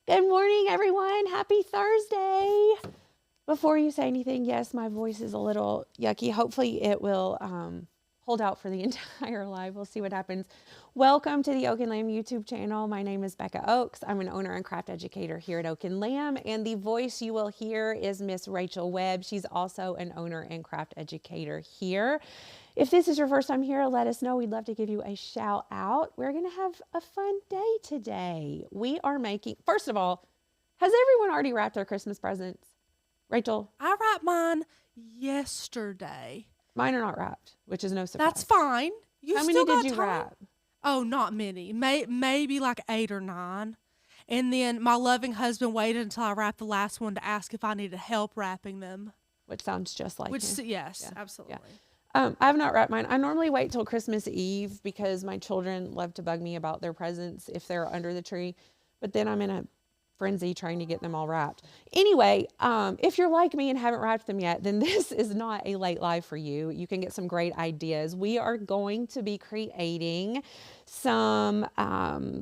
Good morning, everyone. Happy Thursday. Before you say anything, yes, my voice is a little yucky. Hopefully it will hold out for the entire live. We'll see what happens. Welcome to the Oak and Lamb YouTube channel. My name is Becca Oaks. I'm an owner and craft educator here at Oak and Lamb, and the voice you will hear is Miss Rachel Webb. She's also an owner and craft educator here. If this is your first time here, let us know. We'd love to give you a shout out. We're going to have a fun day today. We are making, first of all, has everyone already wrapped their Christmas presents? Rachel? I wrapped mine yesterday. Mine are not wrapped, which is no surprise. That's fine. How many did you wrap? Oh, not many. Maybe like 8 or 9. And then my loving husband waited until I wrapped the last one to ask if I needed help wrapping them. Which sounds just like him. Yes, yeah, absolutely. Yeah. I have not wrapped mine. I normally wait till Christmas Eve because my children love to bug me about their presents if they're under the tree. But then I'm in a frenzy trying to get them all wrapped. Anyway, if you're like me and haven't wrapped them yet, then this is not a late live for you. You can get some great ideas. We are going to be creating some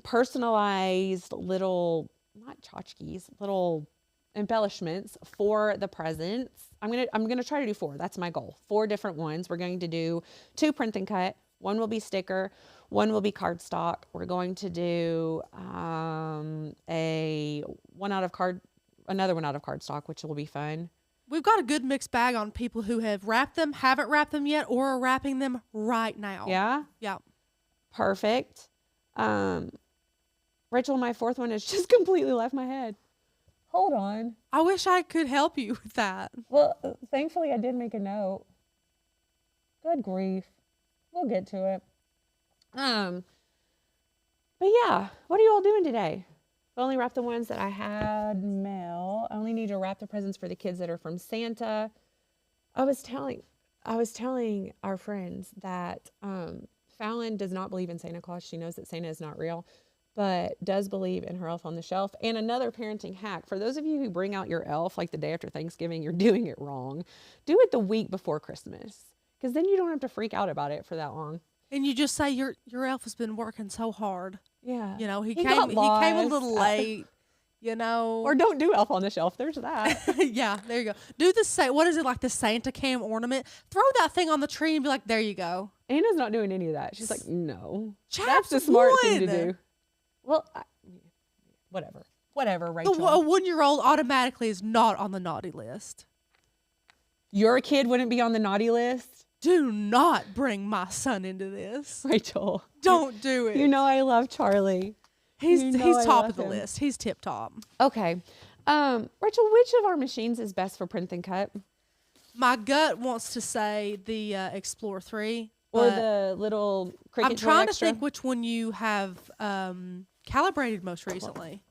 personalized little, not tchotchkes, little embellishments for the presents. I'm gonna try to do 4. That's my goal. 4 different ones. We're going to do 2 print and cut. 1 will be sticker. 1 will be cardstock. We're going to do another one out of cardstock, which will be fun. We've got a good mixed bag on people who have wrapped them, haven't wrapped them yet, or are wrapping them right now. Yeah? Yeah. Perfect. Rachel, my 4th one has just completely left my head. Hold on. I wish I could help you with that. Well, thankfully I did make a note. Good grief. We'll get to it. But yeah, what are you all doing today? I only wrapped the ones that I had mail. I only need to wrap the presents for the kids that are from Santa. I was telling our friends that Fallon does not believe in Santa Claus. She knows that Santa is not real, but does believe in her elf on the shelf. And another parenting hack, for those of you who bring out your elf like the day after Thanksgiving, you're doing it wrong. Do it the week before Christmas, because then you don't have to freak out about it for that long. And you just say your elf has been working so hard. Yeah. You know, he came a little late, you know. Or don't do elf on the shelf. There's that. Yeah, there you go. Do what is it, like the Santa cam ornament? Throw that thing on the tree and be like, there you go. Anna's not doing any of that. She's like, no. That's the smart thing to do. Well, whatever, Rachel. A 1-year-old automatically is not on the naughty list. Your kid wouldn't be on the naughty list? Do not bring my son into this. Rachel. Don't do it. You know I love Charlie. He's top of the list. He's tip top. Okay. Rachel, which of our machines is best for print and cut? My gut wants to say the Explorer 3. Or the little Cricut. I'm trying to think which one you have calibrated most recently.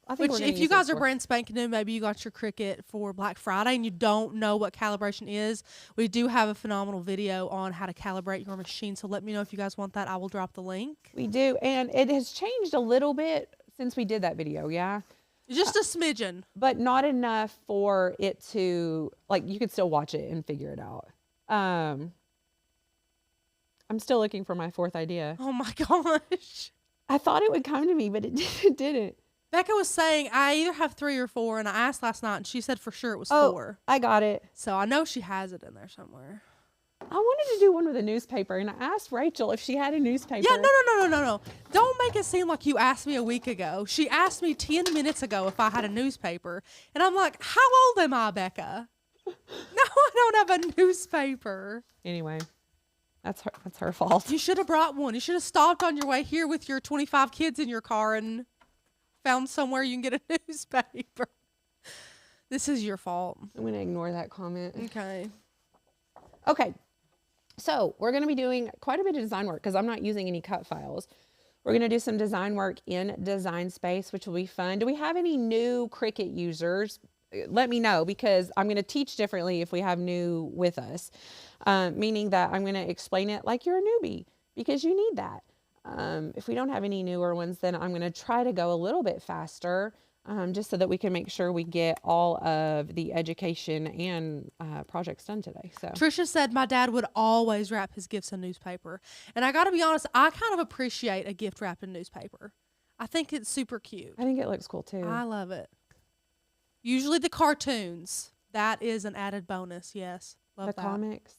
I think if you guys are brand spanking new, maybe you got your Cricut for Black Friday and you don't know what calibration is, we do have a phenomenal video on how to calibrate your machine. So let me know if you guys want that. I will drop the link. We do. And it has changed a little bit since we did that video, yeah? Just a smidgen. But not enough for it to, like, you could still watch it and figure it out. I'm still looking for my 4th idea. Oh my gosh. I thought it would come to me, but it didn't. Becca was saying I either have 3 or 4, and I asked last night, and she said for sure it was 4. I got it. So I know she has it in there somewhere. I wanted to do one with a newspaper, and I asked Rachel if she had a newspaper. Yeah, no. Don't make it seem like you asked me a week ago. She asked me 10 minutes ago if I had a newspaper, and I'm like, how old am I, Becca? No, I don't have a newspaper. Anyway. That's her fault. You should have brought one. You should have stopped on your way here with your 25 kids in your car and found somewhere you can get a newspaper. This is your fault. I'm going to ignore that comment. Okay. So we're going to be doing quite a bit of design work because I'm not using any cut files. We're going to do some design work in Design Space, which will be fun. Do we have any new Cricut users? Let me know, because I'm going to teach differently if we have new with us, meaning that I'm going to explain it like you're a newbie, because you need that. If we don't have any newer ones, then I'm going to try to go a little bit faster, just so that we can make sure we get all of the education and projects done today. So Trisha said my dad would always wrap his gifts in newspaper. And I got to be honest, I kind of appreciate a gift wrapped in newspaper. I think it's super cute. I think it looks cool too. I love it. Usually the cartoons. That is an added bonus. Yes. Love the that. comics.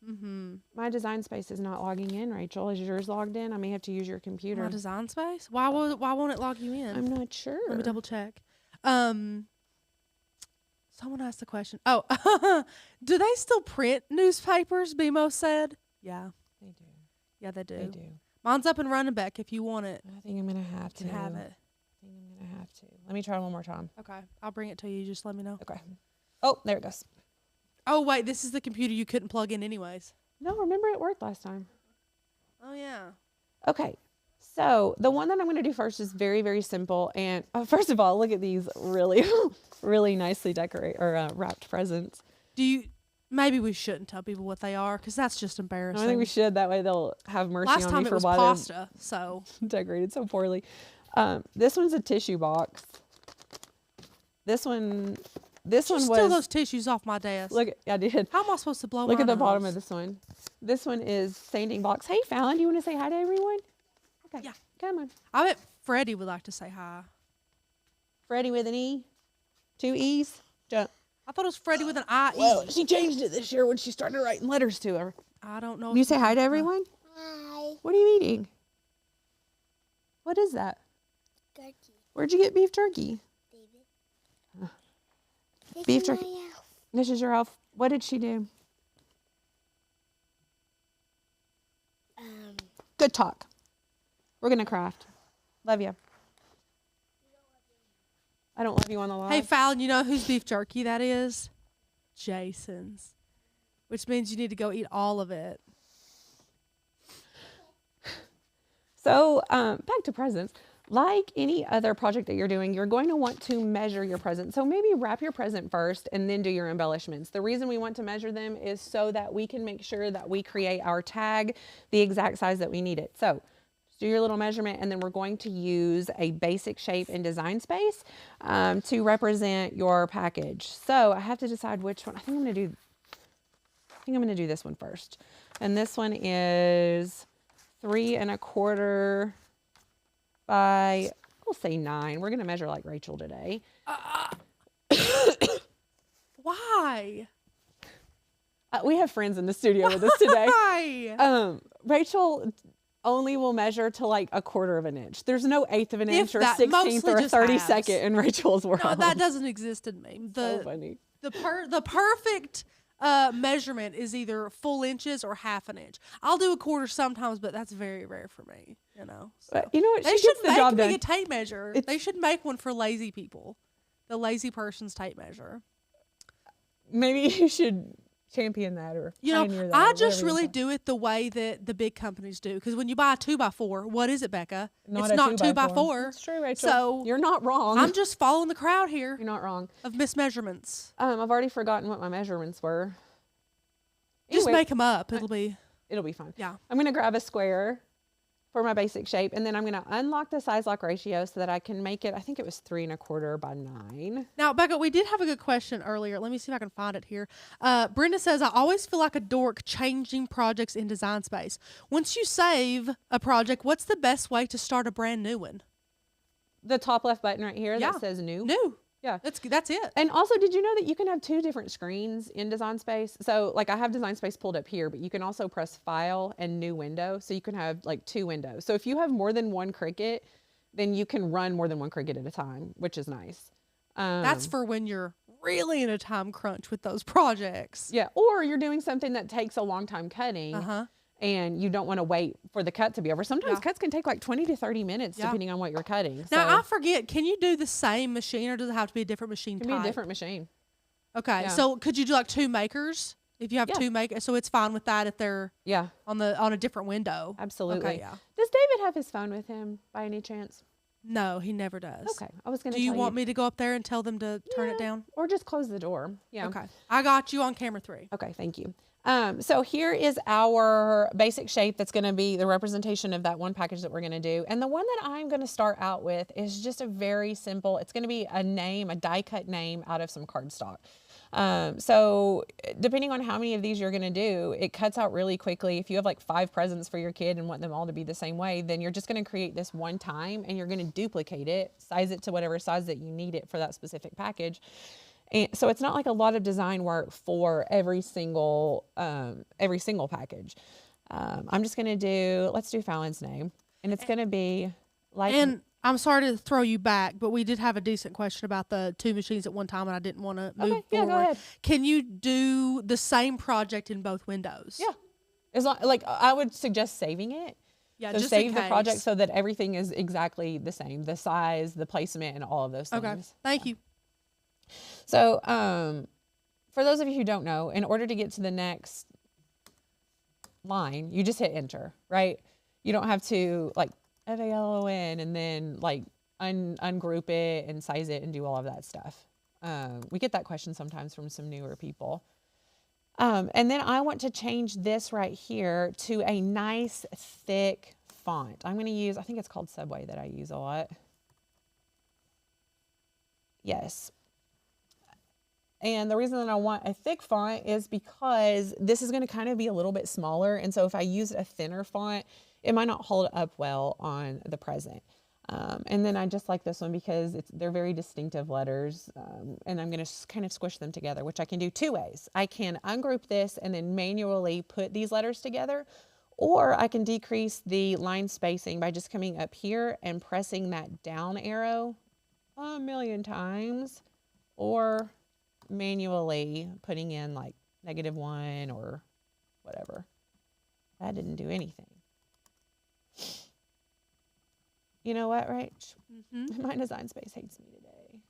Mm-hmm. My design space is not logging in, Rachel. Is yours logged in? I may have to use your computer. My design space? Why won't it log you in? I'm not sure. Let me double check. Someone asked the question. Oh, do they still print newspapers? BMO said. Yeah. They do. Yeah, they do. They do. Mine's up and running, Beck. If you want it, I think I'm gonna have to you can have it. I think I'm gonna have to. Let me try one more time. Okay, I'll bring it to you. Just let me know. Okay. Oh, there it goes. Oh wait, this is the computer you couldn't plug in anyways. No, remember it worked last time. Oh yeah. Okay. So the one that I'm going to do first is very, very simple. And first of all, look at these really, really nicely decorated or wrapped presents. Maybe we shouldn't tell people what they are because that's just I embarrassing. don't think we should. That way they'll have mercy Last on time me it for was why pasta, so they're decorated so poorly. This one's a tissue box. This one was. steal those tissues off my desk. Look, I did. How am I supposed to blow? Look at the mine bottom off? of this one. This one is sanding box. Hey, Fallon, do you want to say hi to everyone? Okay. Yeah. Come on. I bet Freddie would like to say hi. Freddie with an E. 2 E's. Jump. I thought it was Freddie with an I-E. Well, she changed it this year when she started writing letters to her. I don't know. Can you say hi to everyone? Hi. What are you eating? What is that? Turkey. Where'd you get beef jerky? David. This Beef is jerky. my elf. This is your elf. What did she do? Good talk. We're going to craft. Love you. I don't love you on the live. Hey, Fallon, you know whose beef jerky that is? Jason's. Which means you need to go eat all of it. So back to presents. Like any other project that you're doing, you're going to want to measure your present. So maybe wrap your present first and then do your embellishments. The reason we want to measure them is so that we can make sure that we create our tag the exact size that we need it. So just do your little measurement, and then we're going to use a basic shape and design space to represent your package. So I have to decide which one. I think I'm going to do this one first. And this one is 3 1/4 by, we'll say 9. We're going to measure like Rachel today. Why? We have friends in the studio with us today. Why? Rachel only will measure to like 1/4 of an inch. There's no 1/8 of an inch or that, 16th mostly or a just 32nd halves. in Rachel's world. No, that doesn't exist in me. So funny. The perfect measurement is either full inches or 1/2 inch. I'll do 1/4 sometimes, but that's very rare for me. You know. So. But you know what? They She should gets the make job me done. a tape measure. They should make one for lazy people. The lazy person's tape measure. Maybe you should champion that or You know, pioneer that I or just whatever you really want. do it the way that the big companies do. Because when you buy a 2x4, what is it, Becca? Not it's a not 2x4. 2x4. That's true, Rachel. So you're not wrong. I'm just following the crowd here You're not wrong. of mismeasurements. I've already forgotten what my measurements were. Just Anyway, make them up. It'll be, it'll be fine. yeah. I'm going to grab a square for my basic shape, and then I'm going to unlock the size lock ratio so that I can make it, I think it was 3 1/4 by 9. Now, Becca, we did have a good question earlier. Let me see if I can find it here. Brenda says, I always feel like a dork changing projects in Design Space. Once you save a project, what's the best way to start a brand new one? The top left button right here Yeah. that says new. New. Yeah. That's it. And also, did you know that you can have 2 different screens in Design Space? So like I have Design Space pulled up here, but you can also press File and New Window. So you can have like 2 windows. So if you have more than one Cricut, then you can run more than one Cricut at a time, which is nice. That's for when you're really in a time crunch with those projects. Yeah. Or you're doing something that takes a long time cutting. Uh-huh. And you don't want to wait for the cut to be over. Sometimes Yeah. cuts can take like 20 to 30 minutes Yeah. depending on what you're cutting. Now, so I forget, can you do the same machine or does it have to be a different machine it can be type? a different machine. Okay, Yeah. so could you do like 2 makers? If you have Yeah. 2 makers, so it's fine with that if they're Yeah, on a different window. absolutely. Okay, yeah. Does David have his phone with him by any chance? No, he never does. Okay. I was going to Do you want me to go up there and tell them to turn it down? Or just close the door. Yeah. Okay. I got you on camera 3. Okay, thank you. So here is our basic shape that's going to be the representation of that one package that we're going to do. And the one that I'm going to start out with is just a very simple, it's going to be a name, a die cut name out of some cardstock. So depending on how many of these you're going to do, it cuts out really quickly. If you have like 5 presents for your kid and want them all to be the same way, then you're just going to create this one time and you're going to duplicate it, size it to whatever size that you need it for that specific package. And so it's not like a lot of design work for every single package. I'm just going to let's do Fallon's name. And it's going to be like. And I'm sorry to throw you back, but we did have a decent question about the 2 machines at one time, and I didn't want to move forward. Yeah, go ahead. Can you do the same project in both windows? Yeah. As long, like, I would suggest saving it. Yeah, So just save in the case. project so that everything is exactly the same. The size, the placement, and all of those things. Okay, thank you. So, for those of you who don't know, in order to get to the next line, you just hit enter, right? You don't have to like FALON and then like ungroup it and size it and do all of that stuff. We get that question sometimes from some newer people. And then I want to change this right here to a nice thick font. I'm going to use, I think it's called Subway that I use a lot. Yes. And the reason that I want a thick font is because this is going to kind of be a little bit smaller. And so if I use a thinner font, it might not hold up well on the present. And then I just like this one because they're very distinctive letters. And I'm going to kind of squish them together, which I can do 2 ways. I can ungroup this and then manually put these letters together, or I can decrease the line spacing by just coming up here and pressing that down arrow a million times, or manually putting in like -1 or whatever. That didn't do anything. You know what, Rach? My design space hates me today.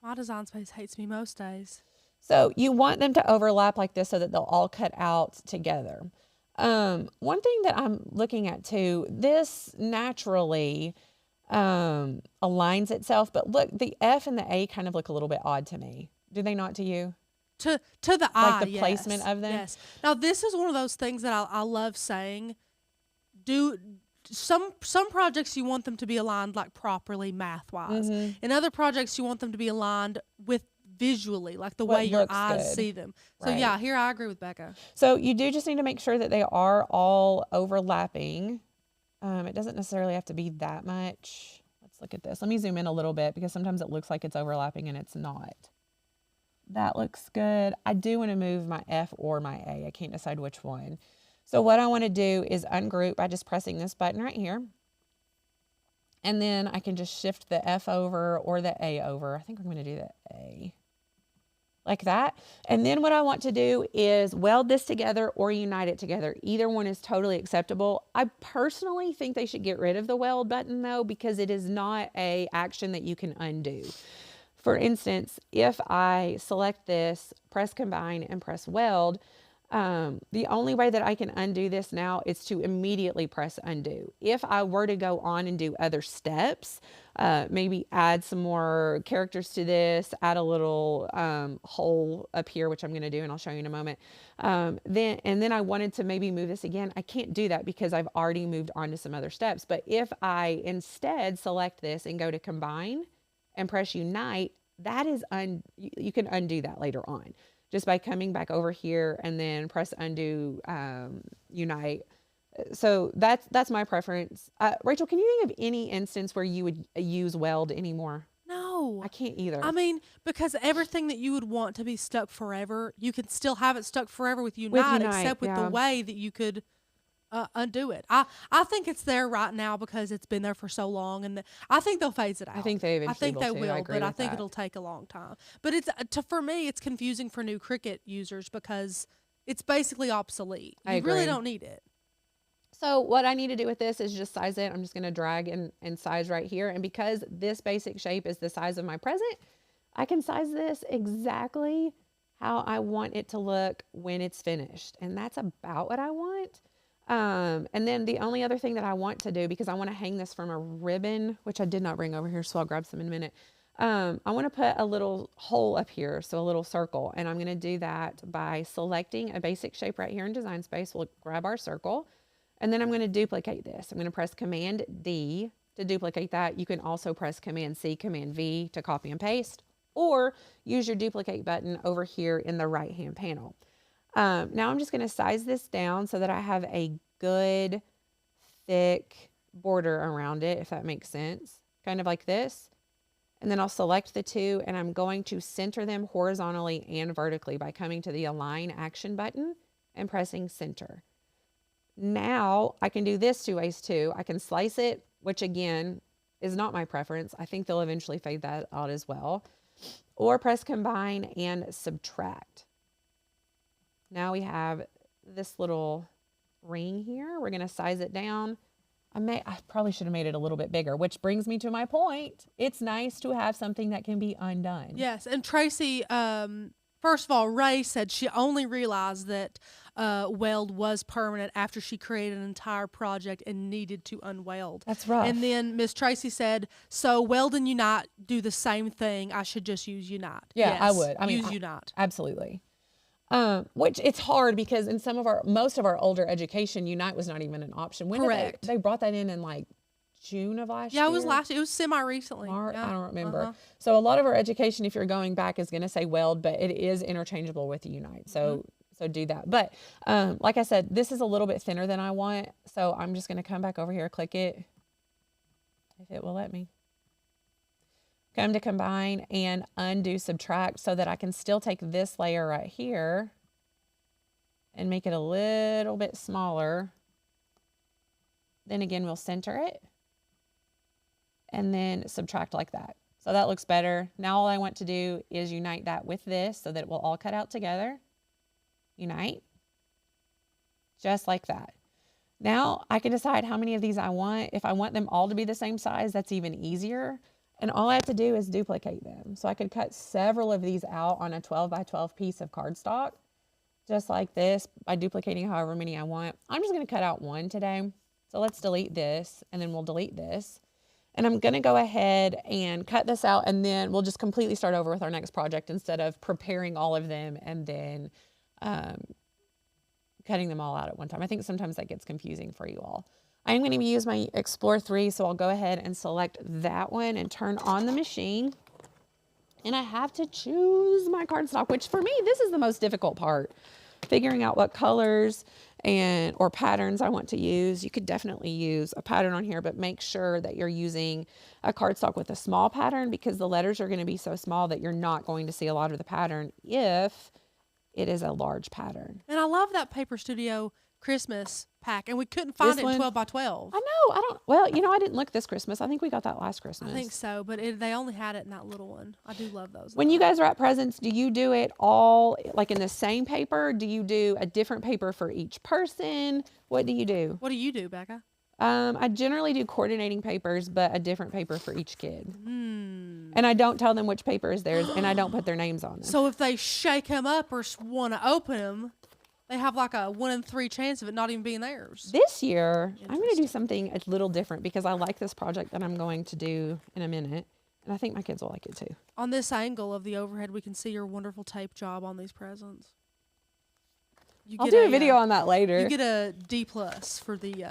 My design space hates me most days. So you want them to overlap like this so that they'll all cut out together. One thing that I'm looking at too, this naturally aligns itself, but look, the F and the A kind of look a little bit odd to me. Do they not to you? To the eye, Like the placement of them? Yes. Now this is one of those things that I love saying. Do some projects you want them to be aligned like properly math wise. In other projects you want them to be aligned with visually, like the What way your looks eyes good. see them. So Right. yeah, here I agree with Becca. So you do just need to make sure that they are all overlapping. It doesn't necessarily have to be that much. Let's look at this. Let me zoom in a little bit because sometimes it looks like it's overlapping and it's not. That looks good. I do want to move my F or my A. I can't decide which one. So what I want to do is ungroup by just pressing this button right here. And then I can just shift the F over or the A over. I think I'm going to do the A. Like that. And then what I want to do is weld this together or unite it together. Either one is totally acceptable. I personally think they should get rid of the weld button though, because it is not a action that you can undo. For instance, if I select this, press combine and press weld, the only way that I can undo this now is to immediately press undo. If I were to go on and do other steps, maybe add some more characters to this, add a little hole up here, which I'm going to do, and I'll show you in a moment. Then I wanted to maybe move this again. I can't do that because I've already moved on to some other steps. But if I instead select this and go to combine and press unite, that is you can undo that later on, just by coming back over here and then press undo, unite. So that's my preference. Rachel, can you think of any instance where you would use weld anymore? No. I can't either. I mean, because everything that you would want to be stuck forever, you can still have it stuck forever with Unite, except with yeah. the way that you could undo it. I think it's there right now because it's been there for so long, and I think they'll phase it out. I think they eventually will, too. I agree but I with think that. it'll take a long time. But for me, it's confusing for new Cricut users because it's basically obsolete. I You really agree. don't need it. So what I need to do with this is just size it. I'm just going to drag and size right here. And because this basic shape is the size of my present, I can size this exactly how I want it to look when it's finished. And that's about what I want. And then the only other thing that I want to do, because I want to hang this from a ribbon, which I did not bring over here, so I'll grab some in a minute. I want to put a little hole up here, so a little circle, and I'm going to do that by selecting a basic shape right here in Design Space. We'll grab our circle, and then I'm going to duplicate this. I'm going to press Command D to duplicate that. You can also press Command C, Command V to copy and paste, or use your duplicate button over here in the right-hand panel. Now I'm just going to size this down so that I have a good, thick border around it, if that makes sense. Kind of like this. And then I'll select the two, and I'm going to center them horizontally and vertically by coming to the Align Action button and pressing Center. Now I can do this two ways too. I can slice it, which again is not my preference. I think they'll eventually fade that out as well. Or press Combine and Subtract. Now we have this little ring here. We're going to size it down. I probably should have made it a little bit bigger, which brings me to my point. It's nice to have something that can be undone. Yes, and Tracy, first of all, Ray said she only realized that weld was permanent after she created an entire project and needed to unweld. That's rough. And then Miss Tracy said, so weld and unite do the same thing. I should just use unite. Yeah, yes, I would. I mean, use unite. Absolutely. Which it's hard because in most of our older education, Unite was not even an option. When Correct. They brought that in like June of last year? Yeah, it was semi-recently. I don't remember. Uh-huh. So a lot of our education, if you're going back, is going to say weld, but it is interchangeable with Unite. So so do that. But like I said, this is a little bit thinner than I want. So I'm just going to come back over here, click it, if it will let me. Come to Combine and undo Subtract so that I can still take this layer right here and make it a little bit smaller. Then again, we'll center it and then subtract like that. So that looks better. Now all I want to do is unite that with this so that it will all cut out together. Unite. Just like that. Now I can decide how many of these I want. If I want them all to be the same size, that's even easier. And all I have to do is duplicate them. So I could cut several of these out on a 12 by 12 piece of cardstock, just like this, by duplicating however many I want. I'm just going to cut out one today. So let's delete this, and then we'll delete this. And I'm going to go ahead and cut this out, and then we'll just completely start over with our next project instead of preparing all of them and then cutting them all out at one time. I think sometimes that gets confusing for you all. I am going to use my Explore 3, so I'll go ahead and select that one and turn on the machine. And I have to choose my cardstock, which for me, this is the most difficult part. Figuring out what colors or patterns I want to use. You could definitely use a pattern on here, but make sure that you're using a cardstock with a small pattern because the letters are going to be so small that you're not going to see a lot of the pattern if it is a large pattern. And I love that Paper Studio Christmas pack, and we couldn't find it in 12 by 12. I know. Well, I didn't look this Christmas. I think we got that last Christmas. I think so, but they only had it in that little one. I do love those. When you guys wrap presents, do you do it all like in the same paper? Do you do a different paper for each person? What do you do? What do you do, Becca? I generally do coordinating papers, but a different paper for each kid. Hmm. And I don't tell them which paper is theirs, and I don't put their names on them. So if they shake them up or want to open them, they have like a 1 in 3 chance of it not even being theirs. This year, I'm going to do something a little different because I like this project that I'm going to do in a minute. And I think my kids will like it too. On this angle of the overhead, we can see your wonderful tape job on these presents. I'll do a video on that later. You get a D+ for the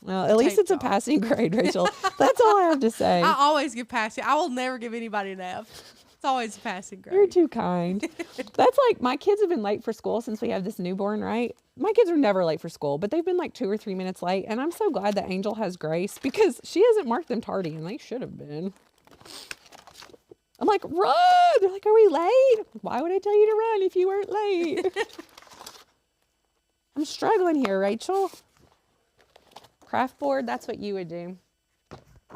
well, at least it's a passing grade, Rachel. That's all I have to say. I always give passing. I will never give anybody an F. It's always a passing grade. You're too kind. That's like, my kids have been late for school since we have this newborn, right? My kids are never late for school, but they've been like 2 or 3 minutes late. And I'm so glad that Angel has grace because she hasn't marked them tardy, and they should have been. I'm like, run! They're like, are we late? Why would I tell you to run if you weren't late? I'm struggling here, Rachel. Craft board, that's what you would do.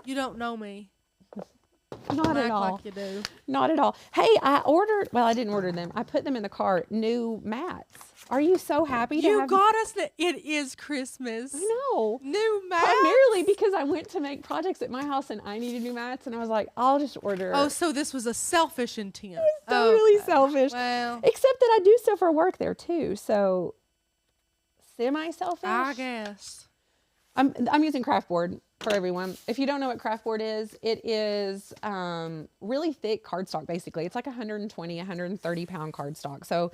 You don't know me. Not at all. Like you do. Not at all. Hey, I didn't order them. I put them in the cart. New mats. Are you so happy to You have got us it is Christmas. I know. New mats. Primarily because I went to make projects at my house and I needed new mats and I was like, I'll just order. Oh, so this was a selfish intent. Totally Okay. selfish. Well, Except that I do stuff for work there too. So semi-selfish. I guess. I'm using craft board. for everyone. If you don't know what craft board is, it is really thick cardstock, basically. It's like 120, 130 pound cardstock. So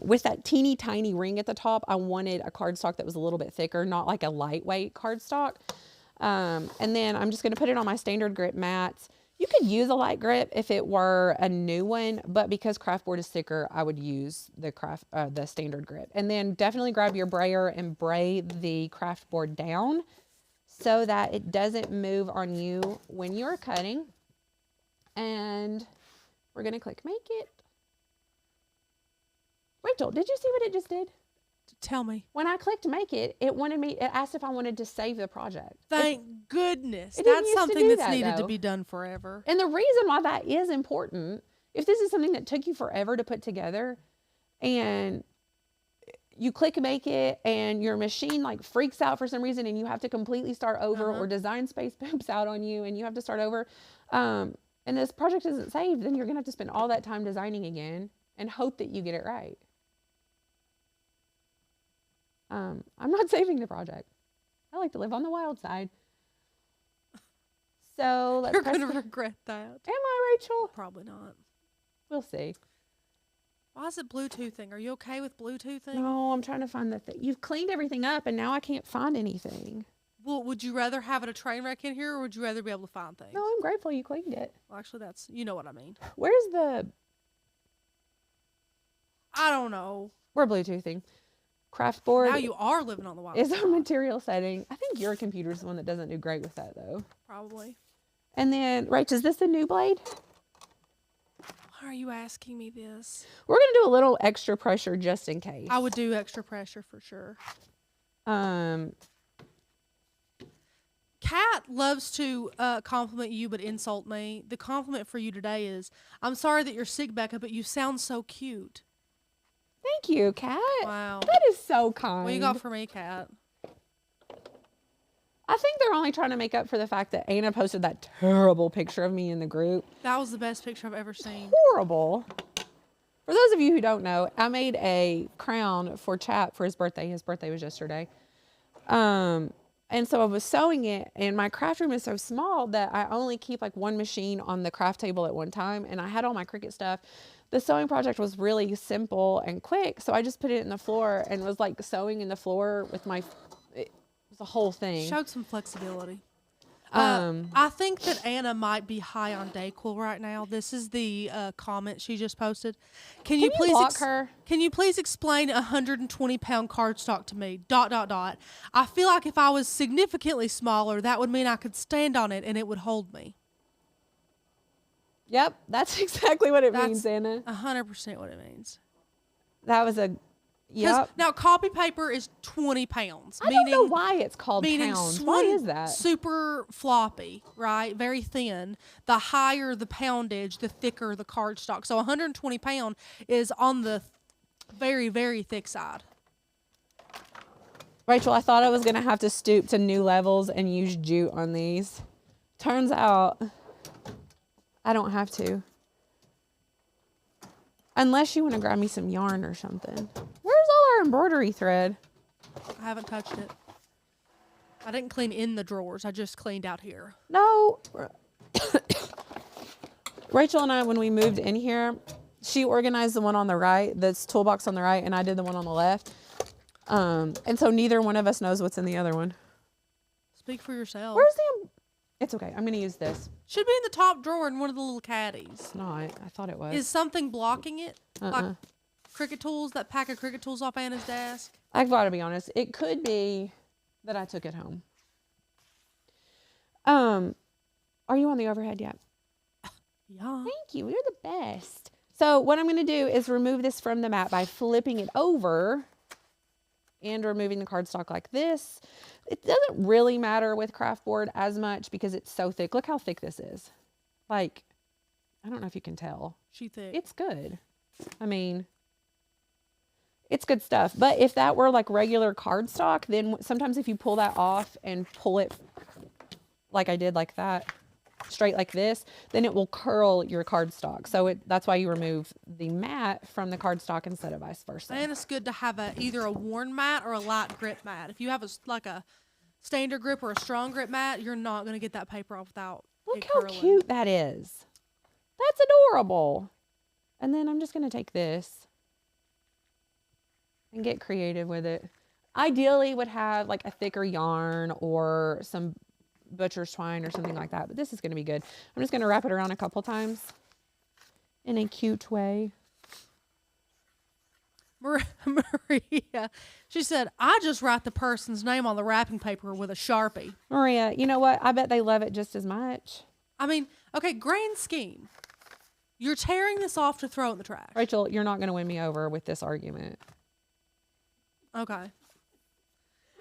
with that teeny tiny ring at the top, I wanted a cardstock that was a little bit thicker, not like a lightweight cardstock. And then I'm just going to put it on my standard grip mats. You could use a light grip if it were a new one, but because craft board is thicker, I would use the standard grip. And then definitely grab your brayer and bray the craft board down so that it doesn't move on you when you're cutting. And we're going to click make it. Rachel, did you see what it just did? Tell me. When I clicked make it, it asked if I wanted to save the project. Thank goodness. it didn't That's used to something do that's that, needed though. to be done forever. And the reason why that is important, if this is something that took you forever to put together and you click make it and your machine like freaks out for some reason and you have to completely start over or design space poops out on you and you have to start over, and this project isn't saved, then you're going to have to spend all that time designing again and hope that you get it right. I'm not saving the project. I like to live on the wild side. So let's You're press going to regret that. Am I, Rachel? Probably not. We'll see. Why is it Bluetoothing? Are you okay with Bluetoothing? No, I'm trying to find the thing. You've cleaned everything up and now I can't find anything. Well, would you rather have it a train wreck in here or would you rather be able to find things? No, I'm grateful you cleaned it. Well, actually, that's, you know what I mean. Where's the... I don't know. We're Bluetoothing. Craft board Now you are living on the wild is side. our material setting. I think your computer's the one that doesn't do great with that though. Probably. And then, Rach, is this the new blade? Why are you asking me this? We're going to do a little extra pressure just in case. I would do extra pressure for sure. Kat loves to compliment you but insult me. The compliment for you today is, I'm sorry that you're sick, Becca, but you sound so cute. Thank you, Kat. Wow. That is so kind. What you got for me, Kat? I think they're only trying to make up for the fact that Anna posted that terrible picture of me in the group. That was the best picture I've ever seen. Horrible. For those of you who don't know, I made a crown for Chap for his birthday. His birthday was yesterday. And so I was sewing it, and my craft room is so small that I only keep like one machine on the craft table at one time, and I had all my Cricut stuff. The sewing project was really simple and quick, so I just put it in the floor and was like sewing in the floor with my, it was a whole thing. Showed some flexibility. I think that Anna might be high on Dayquil right now. This is the comment she just posted. Can you please block her? Can you please explain 120-pound cardstock to me? ... I feel like if I was significantly smaller, that would mean I could stand on it and it would hold me. Yep, that's exactly what it That's means, Anna. 100% what it means. That was a, 'Cause yep. now copy paper is 20 pounds. I don't know why it's called Meaning pounds. Why is that? super floppy, right? Very thin. The higher the poundage, the thicker the cardstock. So 120 pound is on the very, very thick side. Rachel, I thought I was going to have to stoop to new levels and use jute on these. Turns out I don't have to. Unless you want to grab me some yarn or something. Where's all our embroidery thread? I haven't touched it. I didn't clean in the drawers. I just cleaned out here. No. Rachel and I, when we moved in here, she organized the one on the right, this toolbox on the right, and I did the one on the left. And so neither one of us knows what's in the other one. Speak for yourself. Where's the... It's okay. I'm going to use this. Should be in the top drawer in one of the little caddies. It's not. I thought it was. Is something blocking it? Like Cricut tools, that pack of Cricut tools off Anna's desk? I've got to be honest. It could be that I took it home. Are you on the overhead yet? Yeah. Thank you. You're the best. So what I'm going to do is remove this from the mat by flipping it over and removing the cardstock like this. It doesn't really matter with craft board as much because it's so thick. Look how thick this is. Like, I don't know if you can tell. She thick. It's good. I mean, it's good stuff. But if that were like regular cardstock, then sometimes if you pull that off and pull it like I did like that, straight like this, then it will curl your cardstock. So that's why you remove the mat from the cardstock instead of vice versa. And it's good to have either a worn mat or a light grip mat. If you have like a standard grip or a strong grip mat, you're not going to get that paper off without Look it how curling. cute that is. That's adorable. And then I'm just going to take this and get creative with it. Ideally would have like a thicker yarn or some butcher's twine or something like that, but this is going to be good. I'm just going to wrap it around a couple times in a cute way. Maria, she said, I just write the person's name on the wrapping paper with a Sharpie. Maria, you know what? I bet they love it just as much. I mean, okay, grand scheme. You're tearing this off to throw it in the trash. Rachel, you're not going to win me over with this argument. Okay.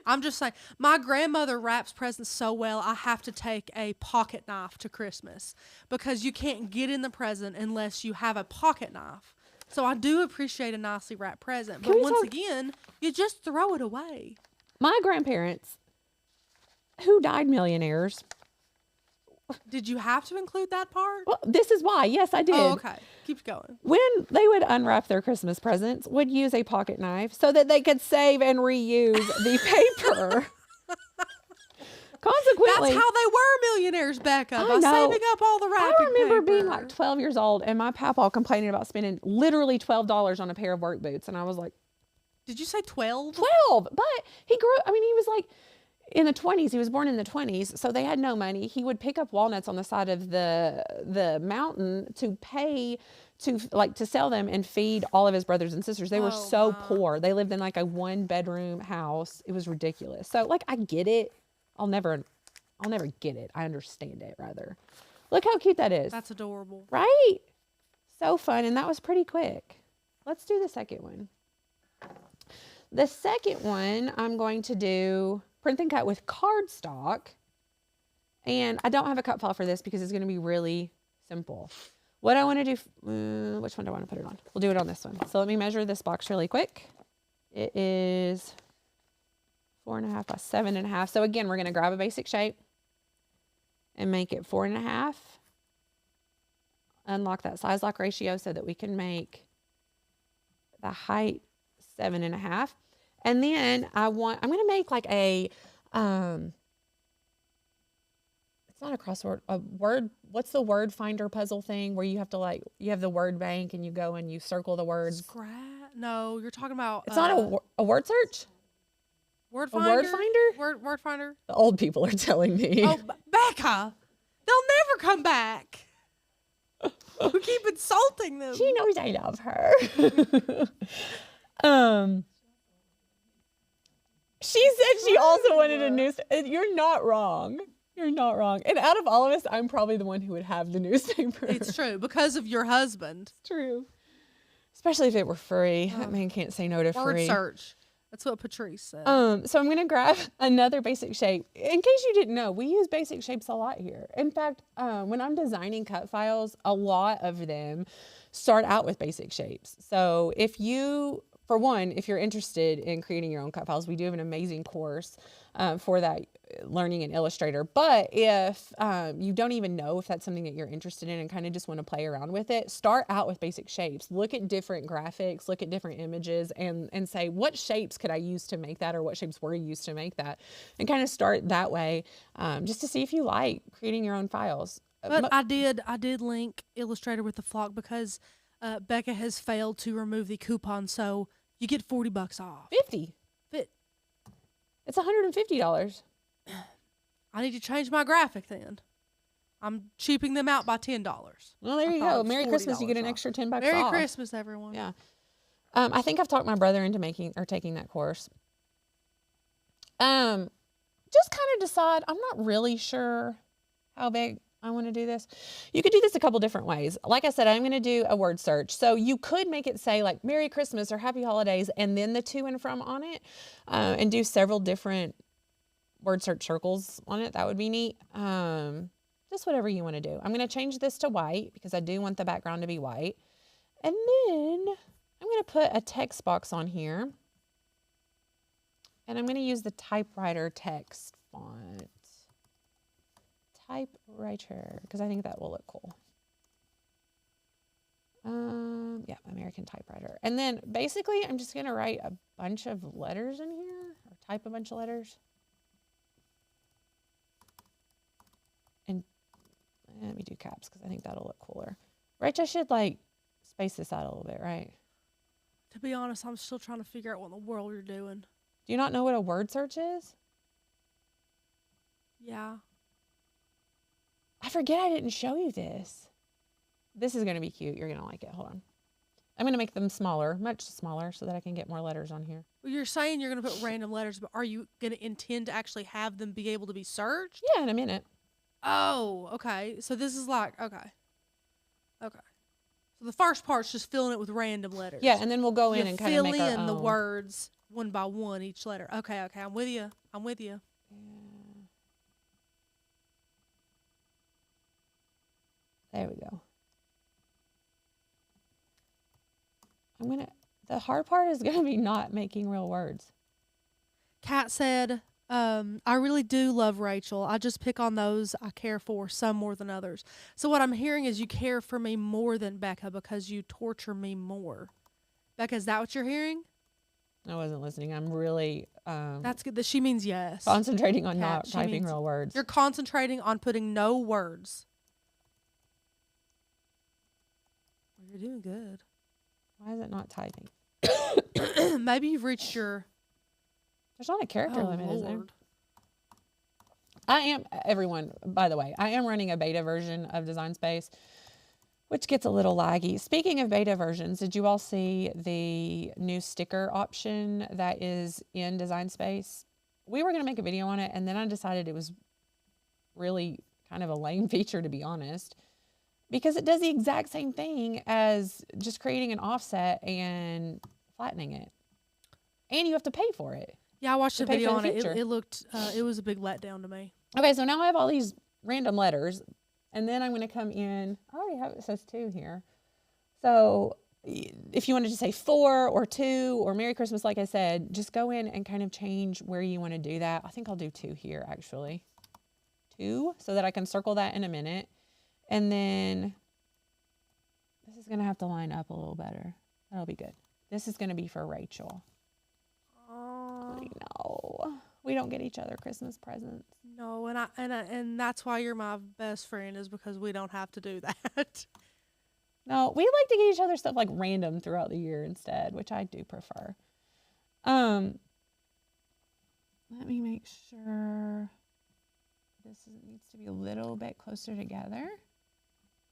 I'm just saying, my grandmother wraps presents so well, I have to take a pocket knife to Christmas because you can't get in the present unless you have a pocket knife. So I do appreciate a nicely wrapped present. But once again, you just throw it away. My grandparents, who died millionaires. Did you have to include that part? Well, this is why. Yes, I did. Oh, okay. Keep going. When they would unwrap their Christmas presents, would use a pocket knife so that they could save and reuse the paper. Consequently, that's how they were millionaires, Becca, by know. saving up all the wrapping I remember paper. being like 12 years old and my papa complaining about spending literally $12 on a pair of work boots. And I was like, Did you say 12? 12. But he grew, I mean, he was like in the 20s. He was born in the 20s. So they had no money. He would pick up walnuts on the side of the mountain to pay to sell them and feed all of his brothers and sisters. They were so poor. They lived in like a 1-bedroom house. It was ridiculous. So like, I get it. I'll never get it. I understand it rather. Look how cute that is. That's adorable. Right? So fun. And that was pretty quick. Let's do the second one. The second one, I'm going to do print and cut with cardstock. And I don't have a cut file for this because it's going to be really simple. What I want to do, which one do I want to put it on? We'll do it on this one. So let me measure this box really quick. It is 4.5 by 7.5. So again, we're going to grab a basic shape and make it 4.5. Unlock that size lock ratio so that we can make the height 7.5. And then I'm going to make like a, it's not a crossword, a word. What's the word finder puzzle thing where you have to you have the word bank and you go and you circle the words? No, you're talking about. It's not a word search? Word A finder? word finder? Word finder? The old people are telling me. Oh, Becca, they'll never come back. We keep insulting them. She knows I love her. She said she also wanted a newspaper. You're not wrong. You're not wrong. And out of all of us, I'm probably the one who would have the newspaper. It's true, because of your husband. It's true. Especially if it were free. That man can't say no to Word free. search. That's what Patrice said. So I'm going to grab another basic shape. In case you didn't know, we use basic shapes a lot here. In fact, when I'm designing cut files, a lot of them start out with basic shapes. So if you, for one, if you're interested in creating your own cut files, we do have an amazing course for that, learning in Illustrator. But if you don't even know if that's something that you're interested in and kind of just want to play around with it, start out with basic shapes. Look at different graphics, look at different images, and say, what shapes could I use to make that, or what shapes were used to make that? And kind of start that way, just to see if you like creating your own files. But I did link Illustrator with the flock because Becca has failed to remove the coupon, so you get $40 off. 50. It's $150. I need to change my graphic then. I'm cheaping them out by $10. Well, there you go. Merry Christmas. You get an extra $10 off. Merry Christmas, everyone. Yeah. I think I've talked my brother into taking that course. Just kind of decide. I'm not really sure how big I want to do this. You could do this a couple different ways. Like I said, I'm going to do a word search. So you could make it say like Merry Christmas or Happy Holidays and then the to and from on it, and do several different word search circles on it. That would be neat. Just whatever you want to do. I'm going to change this to white because I do want the background to be white. And then I'm going to put a text box on here. And I'm going to use the typewriter text font. Typewriter, because I think that will look cool. Yeah, American typewriter. And then basically I'm just going to write a bunch of letters in here, or type a bunch of letters. Let me do caps because I think that'll look cooler. Rach, I should like space this out a little bit, right? To be honest, I'm still trying to figure out what in the world you're doing. Do you not know what a word search is? Yeah. I forget I didn't show you this. This is going to be cute. You're going to like it. Hold on. I'm going to make them smaller, much smaller, so that I can get more letters on here. Well, you're saying you're going to put random letters, but are you going to intend to actually have them be able to be searched? Yeah, in a minute. Oh, okay. So this is like, okay. Okay. So the first part's just filling it with random letters. Yeah, and then we'll go in and kind of make our own. Fill in the words one by one, each letter. Okay, okay. I'm with you. I'm with you. There we go. The hard part is going to be not making real words. Kat said, I really do love Rachel. I just pick on those I care for, some more than others. So what I'm hearing is you care for me more than Becca because you torture me more. Becca, is that what you're hearing? I wasn't listening. I'm really That's good. That she means yes. concentrating on Kat, not she typing means real words. You're concentrating on putting no words. You're doing good. Why is it not typing? Maybe you've reached your... There's not a character limit, is there? Lord. Everyone, by the way, I am running a beta version of Design Space, which gets a little laggy. Speaking of beta versions, did you all see the new sticker option that is in Design Space? We were going to make a video on it, and then I decided it was really kind of a lame feature, to be honest, because it does the exact same thing as just creating an offset and flattening it. And you have to pay for it. Yeah, I watched To a pay video for on the it. feature. It looked, it was a big letdown to me. Okay, so now I have all these random letters, and then I'm going to come in. I already have it says 2 here. So if you wanted to say 4 or 2 or Merry Christmas, like I said, just go in and kind of change where you want to do that. I think I'll do 2 here, actually. 2, so that I can circle that in a minute. And then this is going to have to line up a little better. That'll be good. This is going to be for Rachel. I know. We don't get each other Christmas presents. No, and that's why you're my best friend, is because we don't have to do that. No, we like to get each other stuff like random throughout the year instead, which I do prefer. Let me make sure this needs to be a little bit closer together.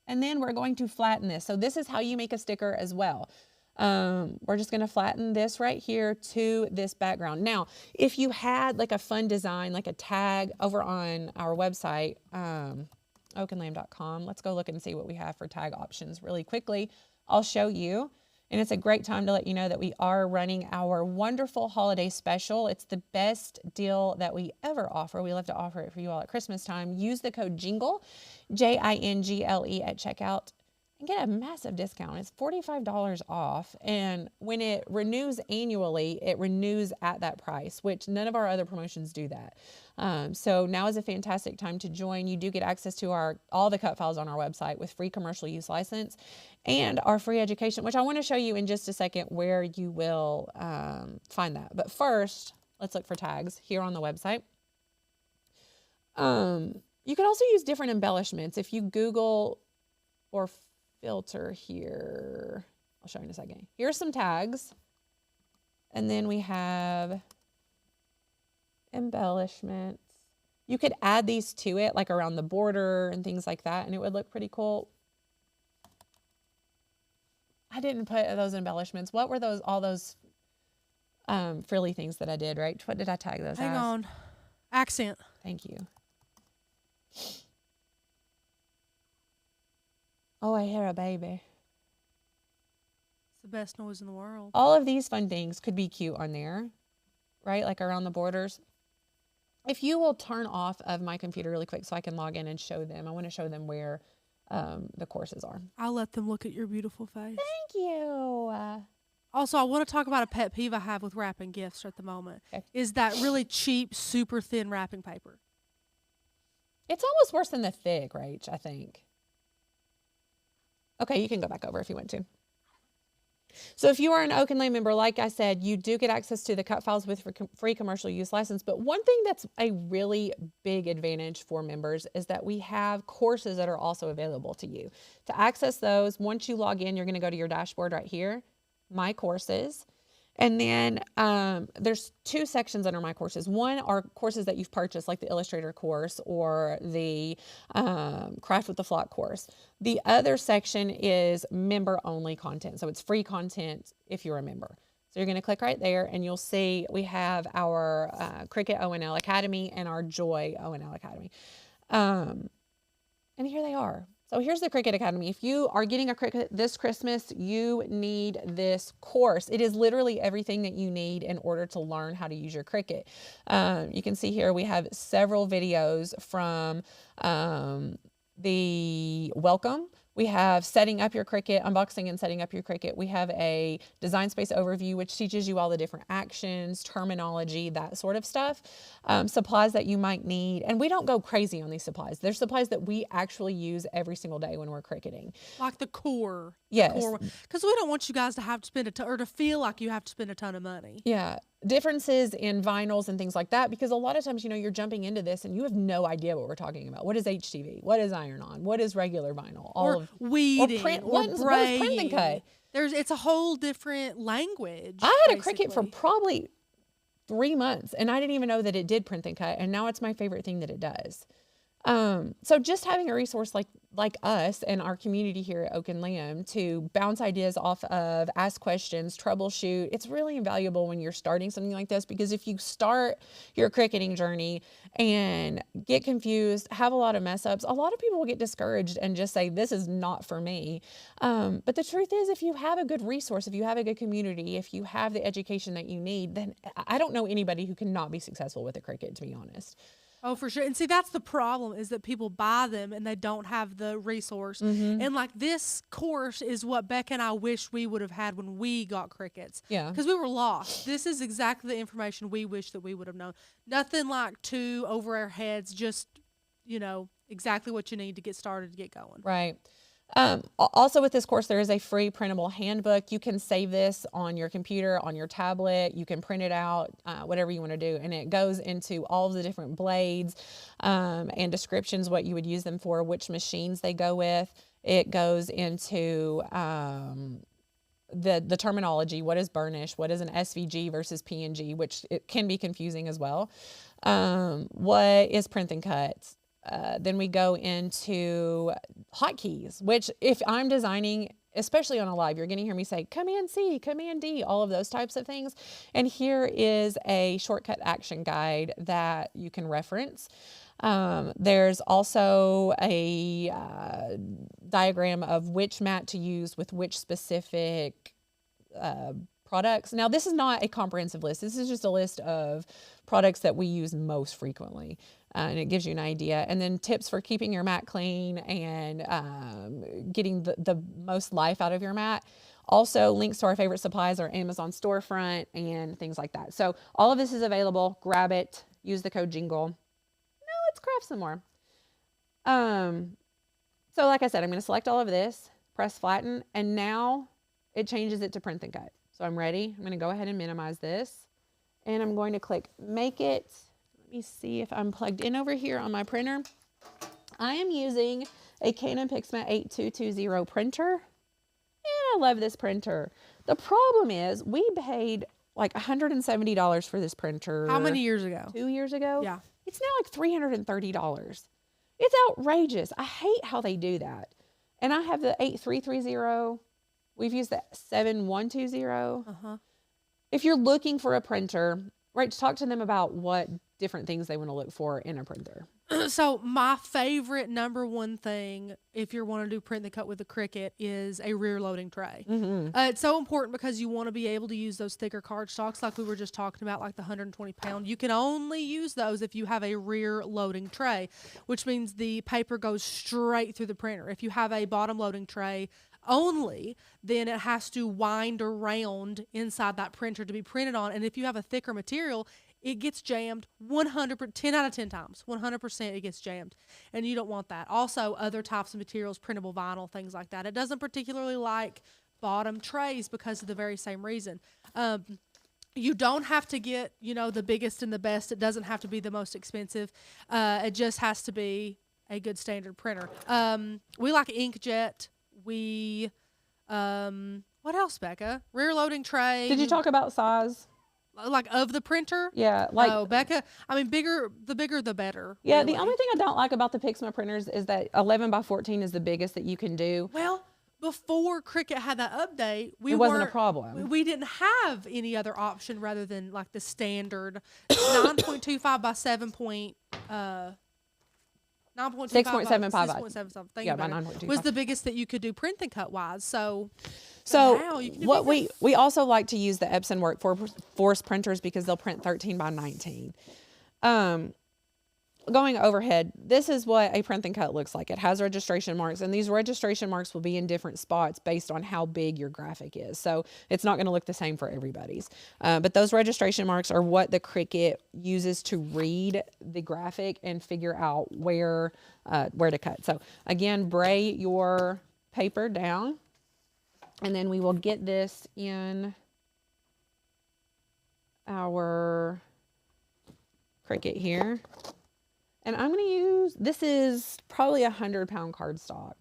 And then we're going to flatten this. So this is how you make a sticker as well. We're just going to flatten this right here to this background. Now, if you had like a fun design, like a tag over on our website, oakandlamb.com, let's go look and see what we have for tag options really quickly. I'll show you. And it's a great time to let you know that we are running our wonderful holiday special. It's the best deal that we ever offer. We love to offer it for you all at Christmas time. Use the code JINGLE, JINGLE at checkout, and get a massive discount. It's $45 off. And when it renews annually, it renews at that price, which none of our other promotions do that. So now is a fantastic time to join. You do get access to all the cut files on our website with free commercial use license and our free education, which I want to show you in just a second where you will find that. But first, let's look for tags here on the website. You can also use different embellishments. If you Google or filter here, I'll show you in a second. Here's some tags. And then we have embellishments. You could add these to it, like around the border and things like that, and it would look pretty cool. I didn't put those embellishments. What were those, all those frilly things that I did, right? What did I tag those as? Hang on. Accent. Thank you. Oh, I hear a baby. It's the best noise in the world. All of these fun things could be cute on there, right? Like around the borders. If you will turn off of my computer really quick so I can log in and show them. I want to show them where the courses are. I'll let them look at your beautiful face. Thank you. Also, I want to talk about a pet peeve I have with wrapping gifts at the moment. Okay. Is that really cheap, super thin wrapping paper. It's almost worse than the thick, right? I think. Okay, you can go back over if you want to. So if you are an Oak and Lane member, like I said, you do get access to the cut files with free commercial use license. But one thing that's a really big advantage for members is that we have courses that are also available to you. To access those, once you log in, you're going to go to your dashboard right here, My Courses. And then there's two sections under My Courses. One are courses that you've purchased, like the Illustrator course or the Craft with the Flock course. The other section is member-only content. So it's free content if you're a member. So you're going to click right there, and you'll see we have our Cricut ONL Academy and our Joy ONL Academy. And here they are. So here's the Cricut Academy. If you are getting a Cricut this Christmas, you need this course. It is literally everything that you need in order to learn how to use your Cricut. You can see here we have several videos from the welcome. We have setting up your Cricut, unboxing and setting up your Cricut. We have a design space overview, which teaches you all the different actions, terminology, that sort of stuff. Supplies that you might need. And we don't go crazy on these supplies. There's supplies that we actually use every single day when we're Cricketing. Like the core. Yes. Because we don't want you guys to have to spend or to feel like you have to spend a ton of money. Yeah. Differences in vinyls and things like that, because a lot of times, you're jumping into this and you have no idea what we're talking about. What is HTV? What is iron-on? What is regular vinyl? Or weeding, what is print and cut? It's a whole different language. I had a Cricut for probably 3 months, and I didn't even know that it did print and cut, and now it's my favorite thing that it does. So just having a resource like us and our community here at Oak and Lamb to bounce ideas off of, ask questions, troubleshoot, it's really invaluable when you're starting something like this, because if you start your cricketing journey and get confused, have a lot of mess ups, a lot of people will get discouraged and just say, this is not for me. But the truth is, if you have a good resource, if you have a good community, if you have the education that you need, then I don't know anybody who cannot be successful with a Cricut, to be honest. Oh, for sure. And see, that's the problem, is that people buy them and they don't have the resource. Mm-hmm. And like this course is what Becca and I wish we would have had when we got Cricuts. Yeah. Because we were lost. This is exactly the information we wish that we would have known. Nothing like too over our heads, just, exactly what you need to get started, to get going. Right. Also with this course, there is a free printable handbook. You can save this on your computer, on your tablet. You can print it out, whatever you want to do. And it goes into all of the different blades and descriptions, what you would use them for, which machines they go with. It goes into the terminology. What is burnish? What is an SVG versus PNG, which it can be confusing as well. What is print and cut? Then we go into hotkeys, which if I'm designing, especially on a live, you're going to hear me say Command C, Command D, all of those types of things. And here is a shortcut action guide that you can reference. There's also a diagram of which mat to use with which specific products. Now, this is not a comprehensive list. This is just a list of products that we use most frequently. And it gives you an idea. And then tips for keeping your mat clean and getting the most life out of your mat. Also, links to our favorite supplies, our Amazon storefront, and things like that. So all of this is available. Grab it. Use the code JINGLE. Now let's craft some more. So like I said, I'm going to select all of this, press flatten, and now it changes it to print and cut. So I'm ready. I'm going to go ahead and minimize this. And I'm going to click Make It. Let me see if I'm plugged in over here on my printer. I am using a Canon PIXMA 8220 printer. And I love this printer. The problem is we paid like $170 for this printer. How many years ago? 2 years ago? Yeah. It's now like $330. It's outrageous. I hate how they do that. And I have the 8330. We've used the 7120. Uh-huh. If you're looking for a printer, right, talk to them about what different things they want to look for in a printer. So my favorite number one thing, if you're wanting to do print and cut with a Cricut, is a rear loading tray. Mm-hmm. It's so important because you want to be able to use those thicker cardstocks like we were just talking about, like the 120 pound. You can only use those if you have a rear loading tray, which means the paper goes straight through the printer. If you have a bottom loading tray only, then it has to wind around inside that printer to be printed on. And if you have a thicker material, it gets jammed 100%, 10 out of 10 times, 100% it gets jammed. And you don't want that. Also, other types of materials, printable vinyl, things like that. It doesn't particularly like bottom trays because of the very same reason. You don't have to get, the biggest and the best. It doesn't have to be the most expensive. It just has to be a good standard printer. We like inkjet. We, what else, Becca? Rear loading tray. Did you talk about size? Like of the printer? Yeah, like No, Becca. I mean, the bigger the better. yeah. Really. The only thing I don't like about the Pixma printers is that 11 by 14 is the biggest that you can do. Well, before Cricut had that update, It wasn't a weren't- problem. We didn't have any other option rather than like the standard 9.25 by 7 point. 9.25 6.75 by 6.7 something. yeah, by 9.25 was the biggest that you could do print and cut wise. So So now you can do what bigger. we also like to use the Epson Workforce printers because they'll print 13 by 19. Going overhead, this is what a print and cut looks like. It has registration marks, and these registration marks will be in different spots based on how big your graphic is. So it's not going to look the same for everybody's. But those registration marks are what the Cricut uses to read the graphic and figure out where to cut. So again, bray your paper down, and then we will get this in our Cricut here. And I'm going to use, this is probably 100-pound cardstock.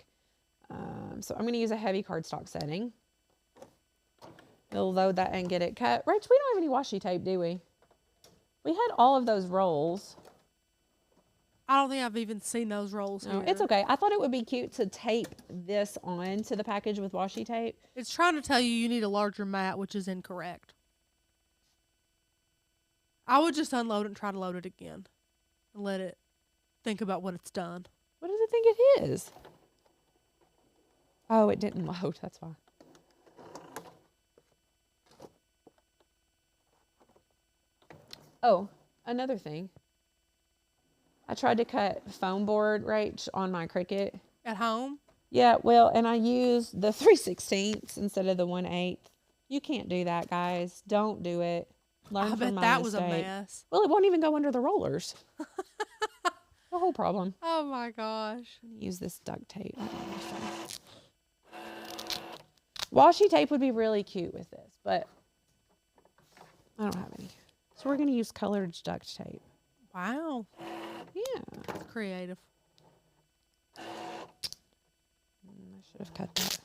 So I'm going to use a heavy cardstock setting. We'll load that and get it cut. Rach, we don't have any washi tape, do we? We had all of those rolls. I don't think I've even seen those rolls No, here. it's okay. I thought it would be cute to tape this on to the package with washi tape. It's trying to tell you need a larger mat, which is incorrect. I would just unload it and try to load it again. And let it think about what it's done. What does it think it is? Oh, it didn't load. That's why. Oh, another thing. I tried to cut foam board right on my Cricut. At home? Yeah, well, and I used the 3/16 instead of the 1/8. You can't do that, guys. Don't do it. Learn I from bet my that was a mistake. mess. Well, it won't even go under the rollers. The whole problem. Oh my gosh. Use this duct tape. Washi tape would be really cute with this, but I don't have any. So we're going to use colored duct tape. Wow. Yeah. That's creative. I should have cut that.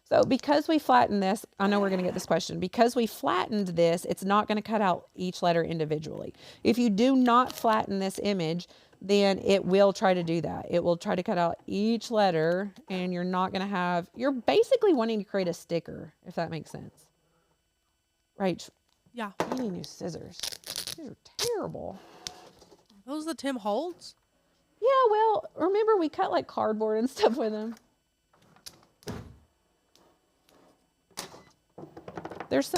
So because we flattened this, I know we're going to get this question. Because we flattened this, it's not going to cut out each letter individually. If you do not flatten this image, then it will try to do that. It will try to cut out each letter, and you're not going to have, you're basically wanting to create a sticker, if that makes sense. Right. Yeah. You need new scissors. These are terrible. Those the Tim Holtz? Yeah, well, remember we cut like cardboard and stuff with them. There's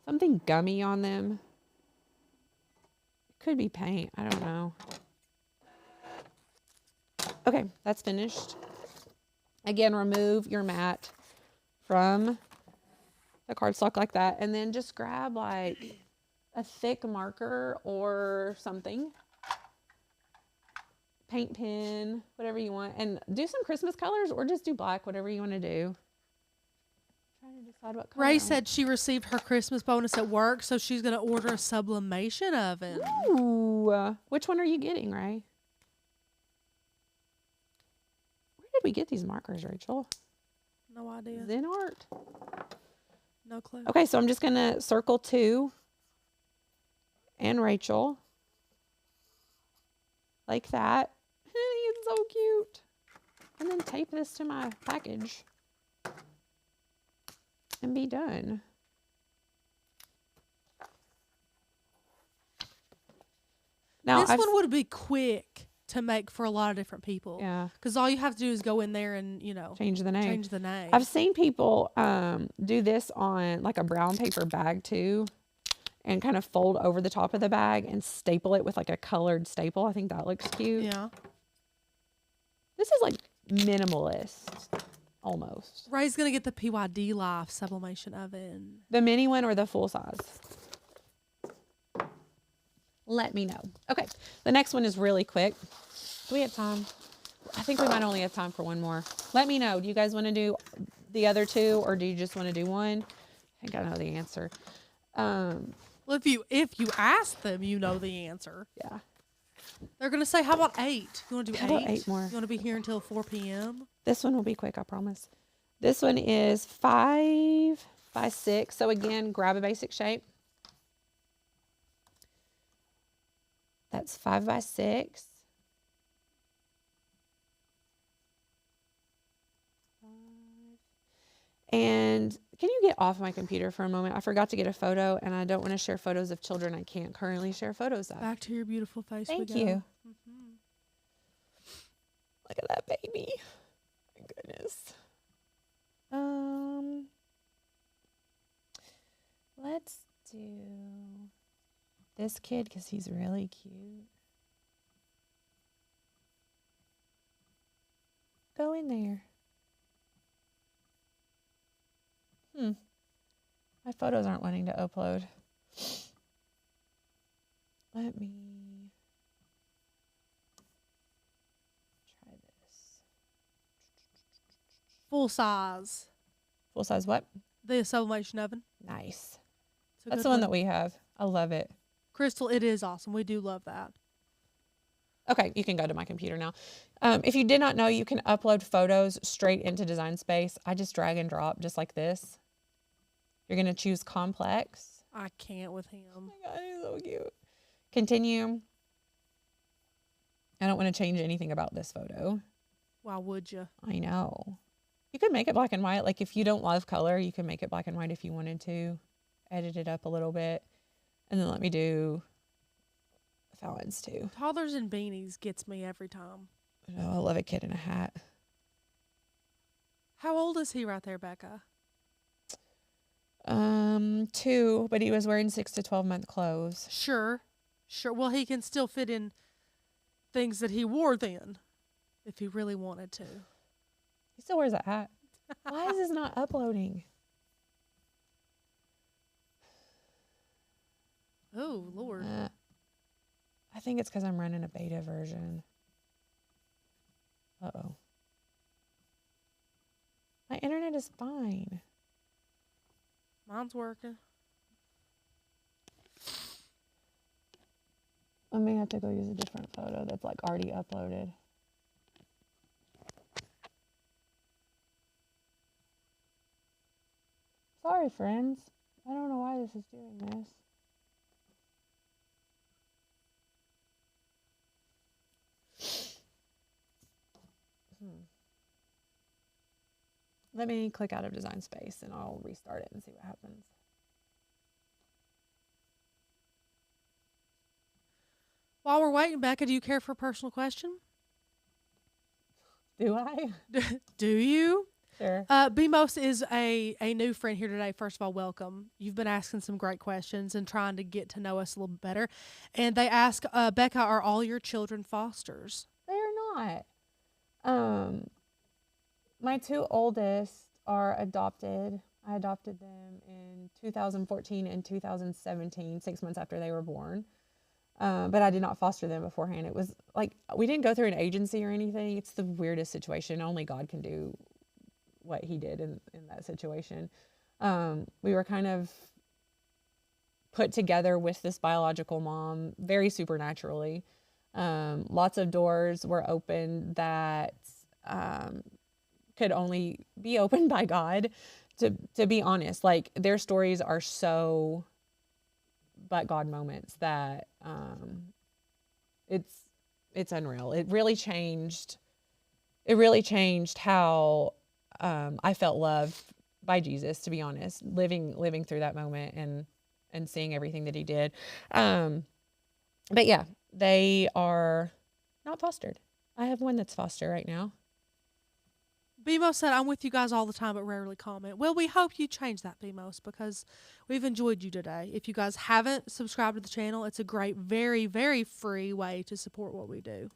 something gummy on them. It could be paint. I don't know. Okay, that's finished. Again, remove your mat from the cardstock like that, and then just grab like a thick marker or something. Paint pen, whatever you want, and do some Christmas colors or just do black, whatever you want to do. Trying to decide what color. Ray said she received her Christmas bonus at work, so she's going to order a sublimation oven. Ooh, which one are you getting, Ray? Where did we get these markers, Rachel? No idea. Zen Art. No clue. Okay, so I'm just gonna circle 2 and Rachel like that. He's so cute. And then tape this to my package and be done. Now This one would be quick to make for a lot of different people. yeah, Because all you have to do is go in there and, change the name. change the name. I've seen people do this on like a brown paper bag too, and kind of fold over the top of the bag and staple it with like a colored staple. I think that looks cute. Yeah. This is like minimalist, almost. Ray's going to get the PYD Life sublimation oven. The mini one or the full size? Let me know. Okay, the next one is really quick. Do we have time? I think we might only have time for one more. Let me know. Do you guys want to do the other two, or do you just want to do one? I think I know the answer. Well, if you ask them, you know the answer. Yeah. They're gonna say, "How about 8? You want to do How 8? about 8 more? You want to be here until 4 p.m.?" This one will be quick, I promise. This one is 5 by 6. So again, grab a basic shape. That's 5 by 6. And can you get off my computer for a moment? I forgot to get a photo, and I don't want to share photos of children I can't currently share photos of. Back to your beautiful face. Thank we go. you. Mm-hmm. Look at that baby. My goodness. Let's do this kid because he's really cute. Go in there. My photos aren't wanting to upload. Let me try this. Full size. Full size what? The sublimation oven. Nice. It's a That's good the one that we have. I love it. Crystal, it is awesome. We do love that. Okay, you can go to my computer now. If you did not know, you can upload photos straight into Design Space. I just drag and drop just like this. You're going to choose complex. I can't with him. Oh my God, he's so cute. Continue. I don't want to change anything about this photo. Why would you? I know. You could make it black and white. Like if you don't love color, you can make it black and white if you wanted to. Edit it up a little bit. And then let me do fountains too. Toddlers and beanies gets me every time. Oh, I love a kid in a hat. How old is he right there, Becca? 2, but he was wearing 6 to 12 month clothes. Sure. Well, he can still fit in things that he wore then, if he really wanted to. He still wears a hat. Why is this not uploading? Oh, Lord. I think it's because I'm running a beta version. Uh-oh. My internet is fine. Mine's working. I may have to go use a different photo that's like already uploaded. Sorry, friends. I don't know why this is doing this. Let me click out of Design Space and I'll restart it and see what happens. While we're waiting, Becca, do you care for a personal question? Do I? Do you? Sure. BMOS is a new friend here today. First of all, welcome. You've been asking some great questions and trying to get to know us a little better. And they ask, Becca, are all your children fosters? They are not. My 2 oldest are adopted. I adopted them in 2014 and 2017, 6 months after they were born. But I did not foster them beforehand. It was like, we didn't go through an agency or anything. It's the weirdest situation. Only God can do what he did in that situation. We were kind of put together with this biological mom very supernaturally. Lots of doors were opened that could only be opened by God, to be honest. Like, their stories are so but God moments that it's unreal. It really changed how I felt loved by Jesus, to be honest, living through that moment and seeing everything that he did. But yeah, they are not fostered. I have one that's foster right now. BMOS said, I'm with you guys all the time, but rarely comment. Well, we hope you change that, BMOS, because we've enjoyed you today. If you guys haven't subscribed to the channel, it's a great, very, very free way to support what we do.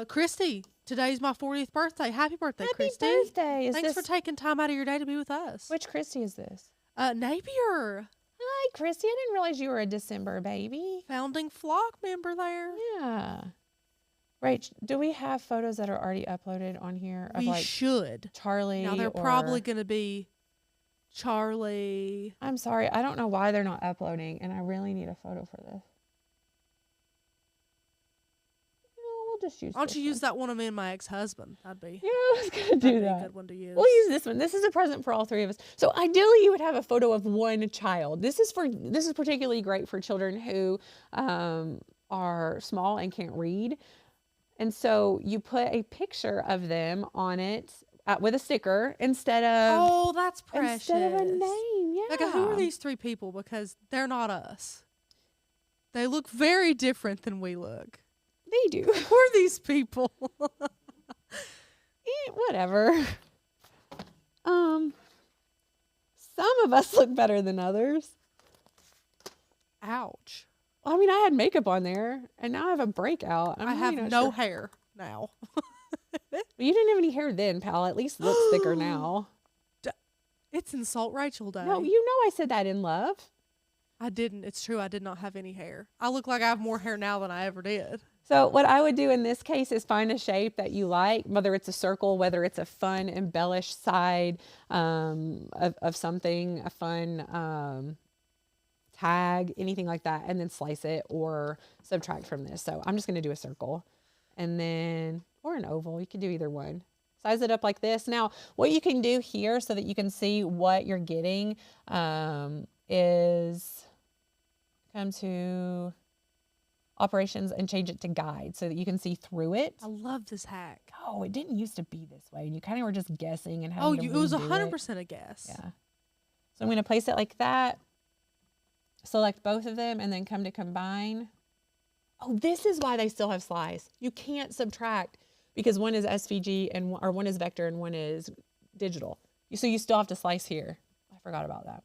Christy, today's my 40th birthday. Happy birthday, Christy. Happy birthday. Thanks for taking time out of your day to be with us. Which Christy is this? Napier. Hi, Christy. I didn't realize you were a December baby. Founding flock member there. Yeah. Rach, do we have photos that are already uploaded on here of We like should. Charlie? Now they're or... probably going to be Charlie. I'm sorry, I don't know why they're not uploading, and I really need a photo for this. No, we'll just use. Why don't this you use one. that one of me and my ex-husband? Yeah, I was gonna do That'd be a that. good one to use. We'll use this one. This is a present for all three of us. So ideally, you would have a photo of one child. This is particularly great for children who are small and can't read. And so you put a picture of them on it with a sticker instead of Oh, that's precious. instead of a name. Yeah. Like, who are these three people? Because they're not us. They look very different than we look. They do. Who are these people? Whatever. Some of us look better than others. Ouch. I mean, I had makeup on there, and now I have a breakout. I have no hair now. Well, you didn't have any hair then, pal. At least it looks thicker now. It's Insult Rachel Day. No, you know I said that in love. I didn't. It's true. I did not have any hair. I look like I have more hair now than I ever did. So what I would do in this case is find a shape that you like, whether it's a circle, whether it's a fun embellish side of something, a fun tag, anything like that, and then slice it or subtract from this. So I'm just going to do a circle and then, or an oval. You can do either one. Size it up like this. Now, what you can do here so that you can see what you're getting is come to operations and change it to guide so that you can see through it. I love this hack. Oh, it didn't used to be this way. And you kind of were just guessing and having Oh, to it was redo 100% a guess. Yeah. So I'm going to place it like that. Select both of them and then come to combine. Oh, this is why they still have slice. You can't subtract because one is SVG or one is vector and one is digital. So you still have to slice here. I forgot about that.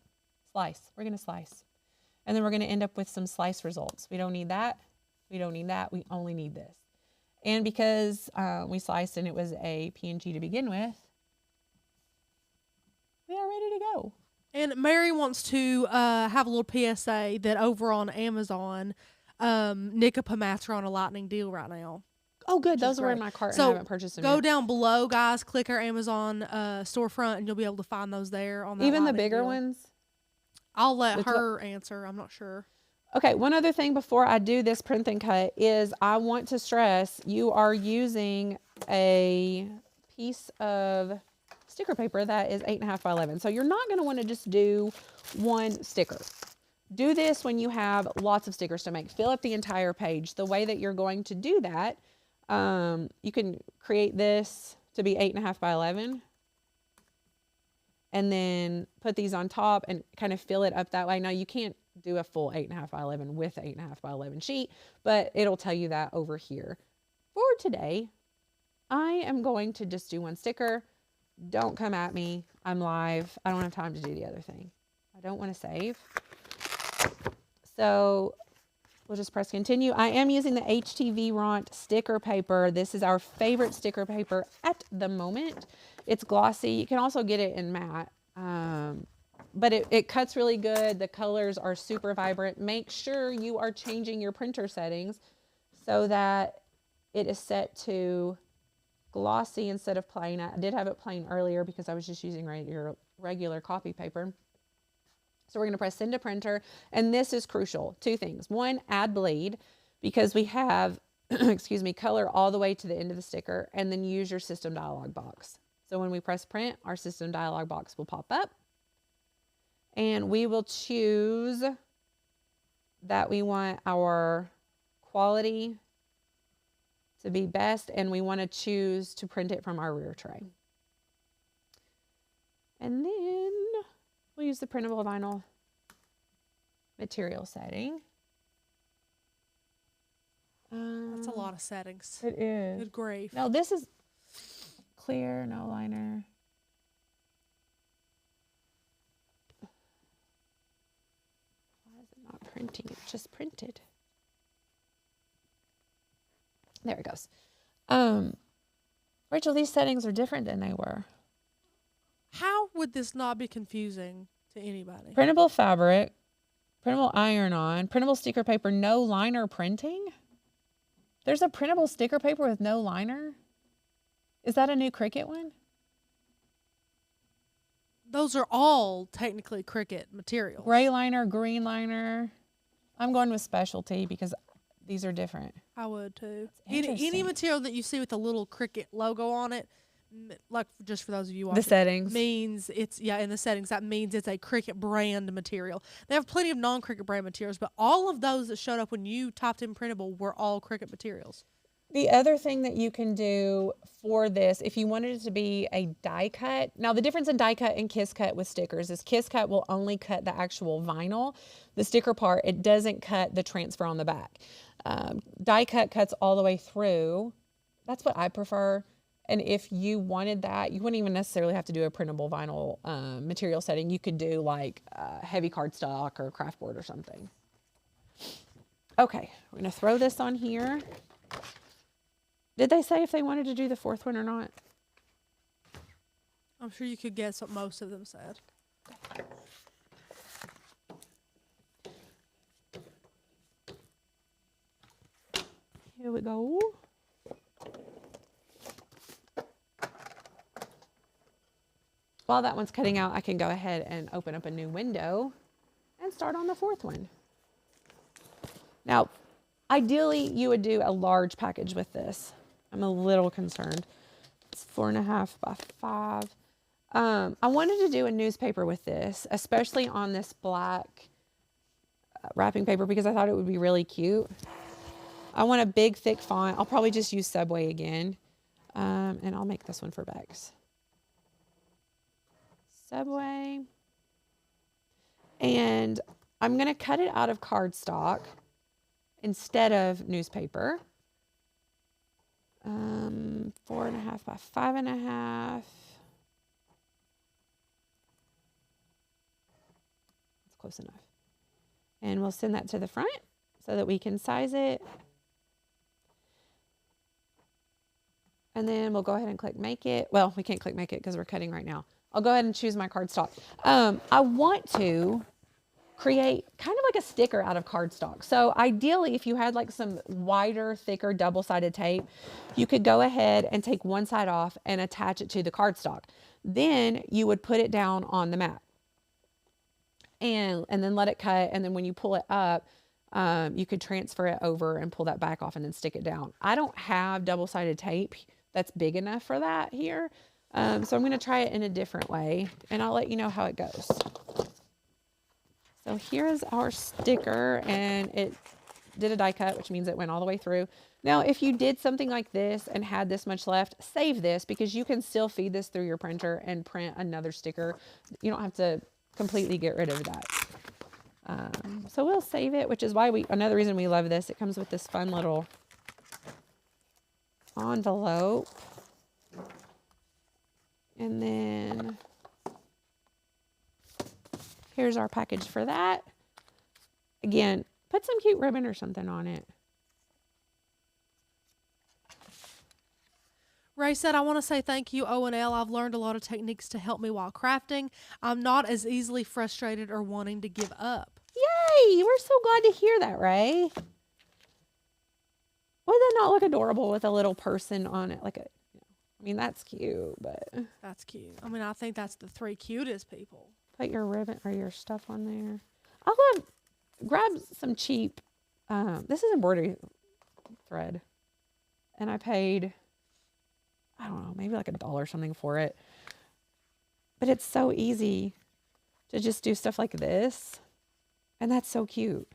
Slice. We're going to slice. And then we're going to end up with some slice results. We don't need that. We don't need that. We only need this. And because we sliced and it was a PNG to begin with, we are ready to go. And Mary wants to have a little PSA that over on Amazon, Nick and Pamats are on a lightning deal right now. Oh, good. Those were in great. my cart and So I haven't purchased them Go yet. down below, guys. Click our Amazon storefront, and you'll be able to find those there on that. Even the lightning bigger deal. ones? I'll let The her answer. I'm not sure. Okay, one other thing before I do this print and cut is I want to stress you are using a piece of sticker paper that is 8.5 by 11. So you're not going to want to just do one sticker. Do this when you have lots of stickers to make. Fill up the entire page. The way that you're going to do that, you can create this to be 8.5 by 11. And then put these on top and kind of fill it up that way. Now you can't do a full 8.5 by 11 with 8.5 by 11 sheet, but it'll tell you that over here. For today, I am going to just do one sticker. Don't come at me. I'm live. I don't have time to do the other thing. I don't want to save. So we'll just press continue. I am using the HTV Ront sticker paper. This is our favorite sticker paper at the moment. It's glossy. You can also get it in matte, but it cuts really good. The colors are super vibrant. Make sure you are changing your printer settings so that it is set to glossy instead of plain. I did have it plain earlier because I was just using regular copy paper. So we're going to press send to printer, and this is crucial. Two things. One, add bleed because we have, excuse me, color all the way to the end of the sticker, and then use your system dialog box. So when we press print, our system dialog box will pop up, and we will choose that we want our quality to be best, and we want to choose to print it from our rear tray. And then we'll use the printable vinyl material setting. That's a lot of settings. It is. Good grief. No, this is clear, no liner. Why is it not printing? It's just printed. There it goes. Rachel, these settings are different than they were. How would this not be confusing to anybody? Printable fabric, printable iron-on, printable sticker paper, no liner printing. There's a printable sticker paper with no liner. Is that a new Cricut one? Those are all technically Cricut materials. Gray liner, green liner. I'm going with specialty because these are different. I would too. Any Interesting. material that you see with the little Cricut logo on it, like just for those of you watching, The settings. means it's in the settings. That means it's a Cricut brand material. They have plenty of non-Cricut brand materials, but all of those that showed up when you typed in printable were all Cricut materials. The other thing that you can do for this, if you wanted it to be a die cut, now the difference in die cut and kiss cut with stickers is kiss cut will only cut the actual vinyl. The sticker part, it doesn't cut the transfer on the back. Die cut cuts all the way through. That's what I prefer. And if you wanted that, you wouldn't even necessarily have to do a printable vinyl material setting. You could do like heavy cardstock or craft board or something. Okay, we're gonna throw this on here. Did they say if they wanted to do the fourth one or not? I'm sure you could guess what most of them said. Here we go. While that one's cutting out, I can go ahead and open up a new window and start on the fourth one. Now, ideally, you would do a large package with this. I'm a little concerned. It's 4.5 by 5. I wanted to do a newspaper with this, especially on this black wrapping paper because I thought it would be really cute. I want a big, thick font. I'll probably just use Subway again. And I'll make this one for Bex. Subway. And I'm going to cut it out of cardstock instead of newspaper. 4.5 by 5.5. That's close enough. And we'll send that to the front so that we can size it. And then we'll go ahead and click make it. Well, we can't click make it because we're cutting right now. I'll go ahead and choose my cardstock. I want to create kind of like a sticker out of cardstock. So ideally, if you had like some wider, thicker, double-sided tape, you could go ahead and take one side off and attach it to the cardstock. Then you would put it down on the mat and then let it cut. And then when you pull it up, you could transfer it over and pull that back off and then stick it down. I don't have double-sided tape that's big enough for that here. So I'm going to try it in a different way and I'll let you know how it goes. So here's our sticker and it did a die cut, which means it went all the way through. Now, if you did something like this and had this much left, save this because you can still feed this through your printer and print another sticker. You don't have to completely get rid of that. So we'll save it, which is why another reason we love this. It comes with this fun little envelope. And then here's our package for that. Again, put some cute ribbon or something on it. Ray said, I want to say thank you, O&L. I've learned a lot of techniques to help me while crafting. I'm not as easily frustrated or wanting to give up. Yay! We're so glad to hear that, Ray. Would that not look adorable with a little person on it? I mean, that's cute, but That's cute. I mean, I think that's the 3 cutest people. put your ribbon or your stuff on there. Grab some cheap, this is embroidery thread. And I paid, I don't know, maybe like $1 or something for it. But it's so easy to just do stuff like this. And that's so cute.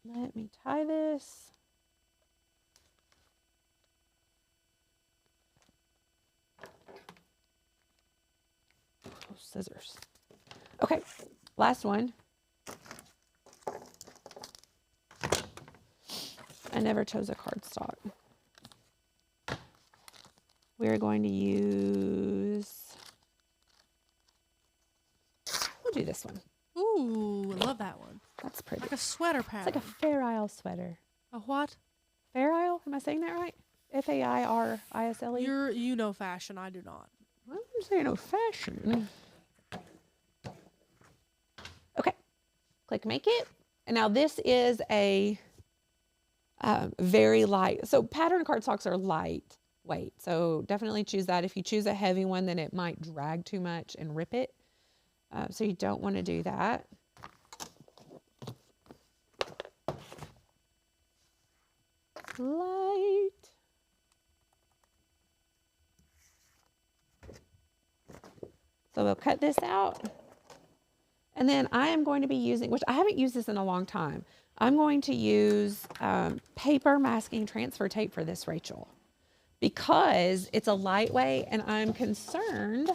Let me tie this. Oh, scissors. Okay, last one. I never chose a cardstock. We're going to use, we'll do this one. Ooh, I love that one. That's pretty. Like a sweater It's pattern. like a Fair Isle sweater. A what? Fair Isle? Am I saying that right? F-A-I-R-I-S-L-E? You know fashion. I do not. I'm saying no fashion. Okay. Click make it. And now this is a very light. So pattern cardstocks are lightweight. So definitely choose that. If you choose a heavy one, then it might drag too much and rip it. So you don't want to do that. Light. So we'll cut this out. And then I am going to be using, which I haven't used this in a long time. I'm going to use paper masking transfer tape for this, Rachel, because it's a lightweight and I'm concerned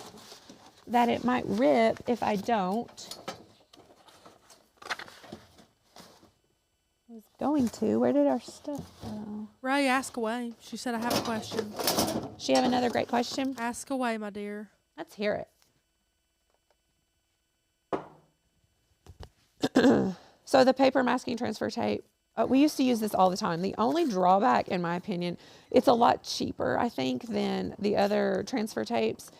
that it might rip if I don't. I was going to. Where did our stuff go? Ray, ask away. She said I have a question. She have another great question? Ask away, my dear. Let's hear it. So the paper masking transfer tape, we used to use this all the time. The only drawback, in my opinion, it's a lot cheaper, I think, than the other transfer tapes.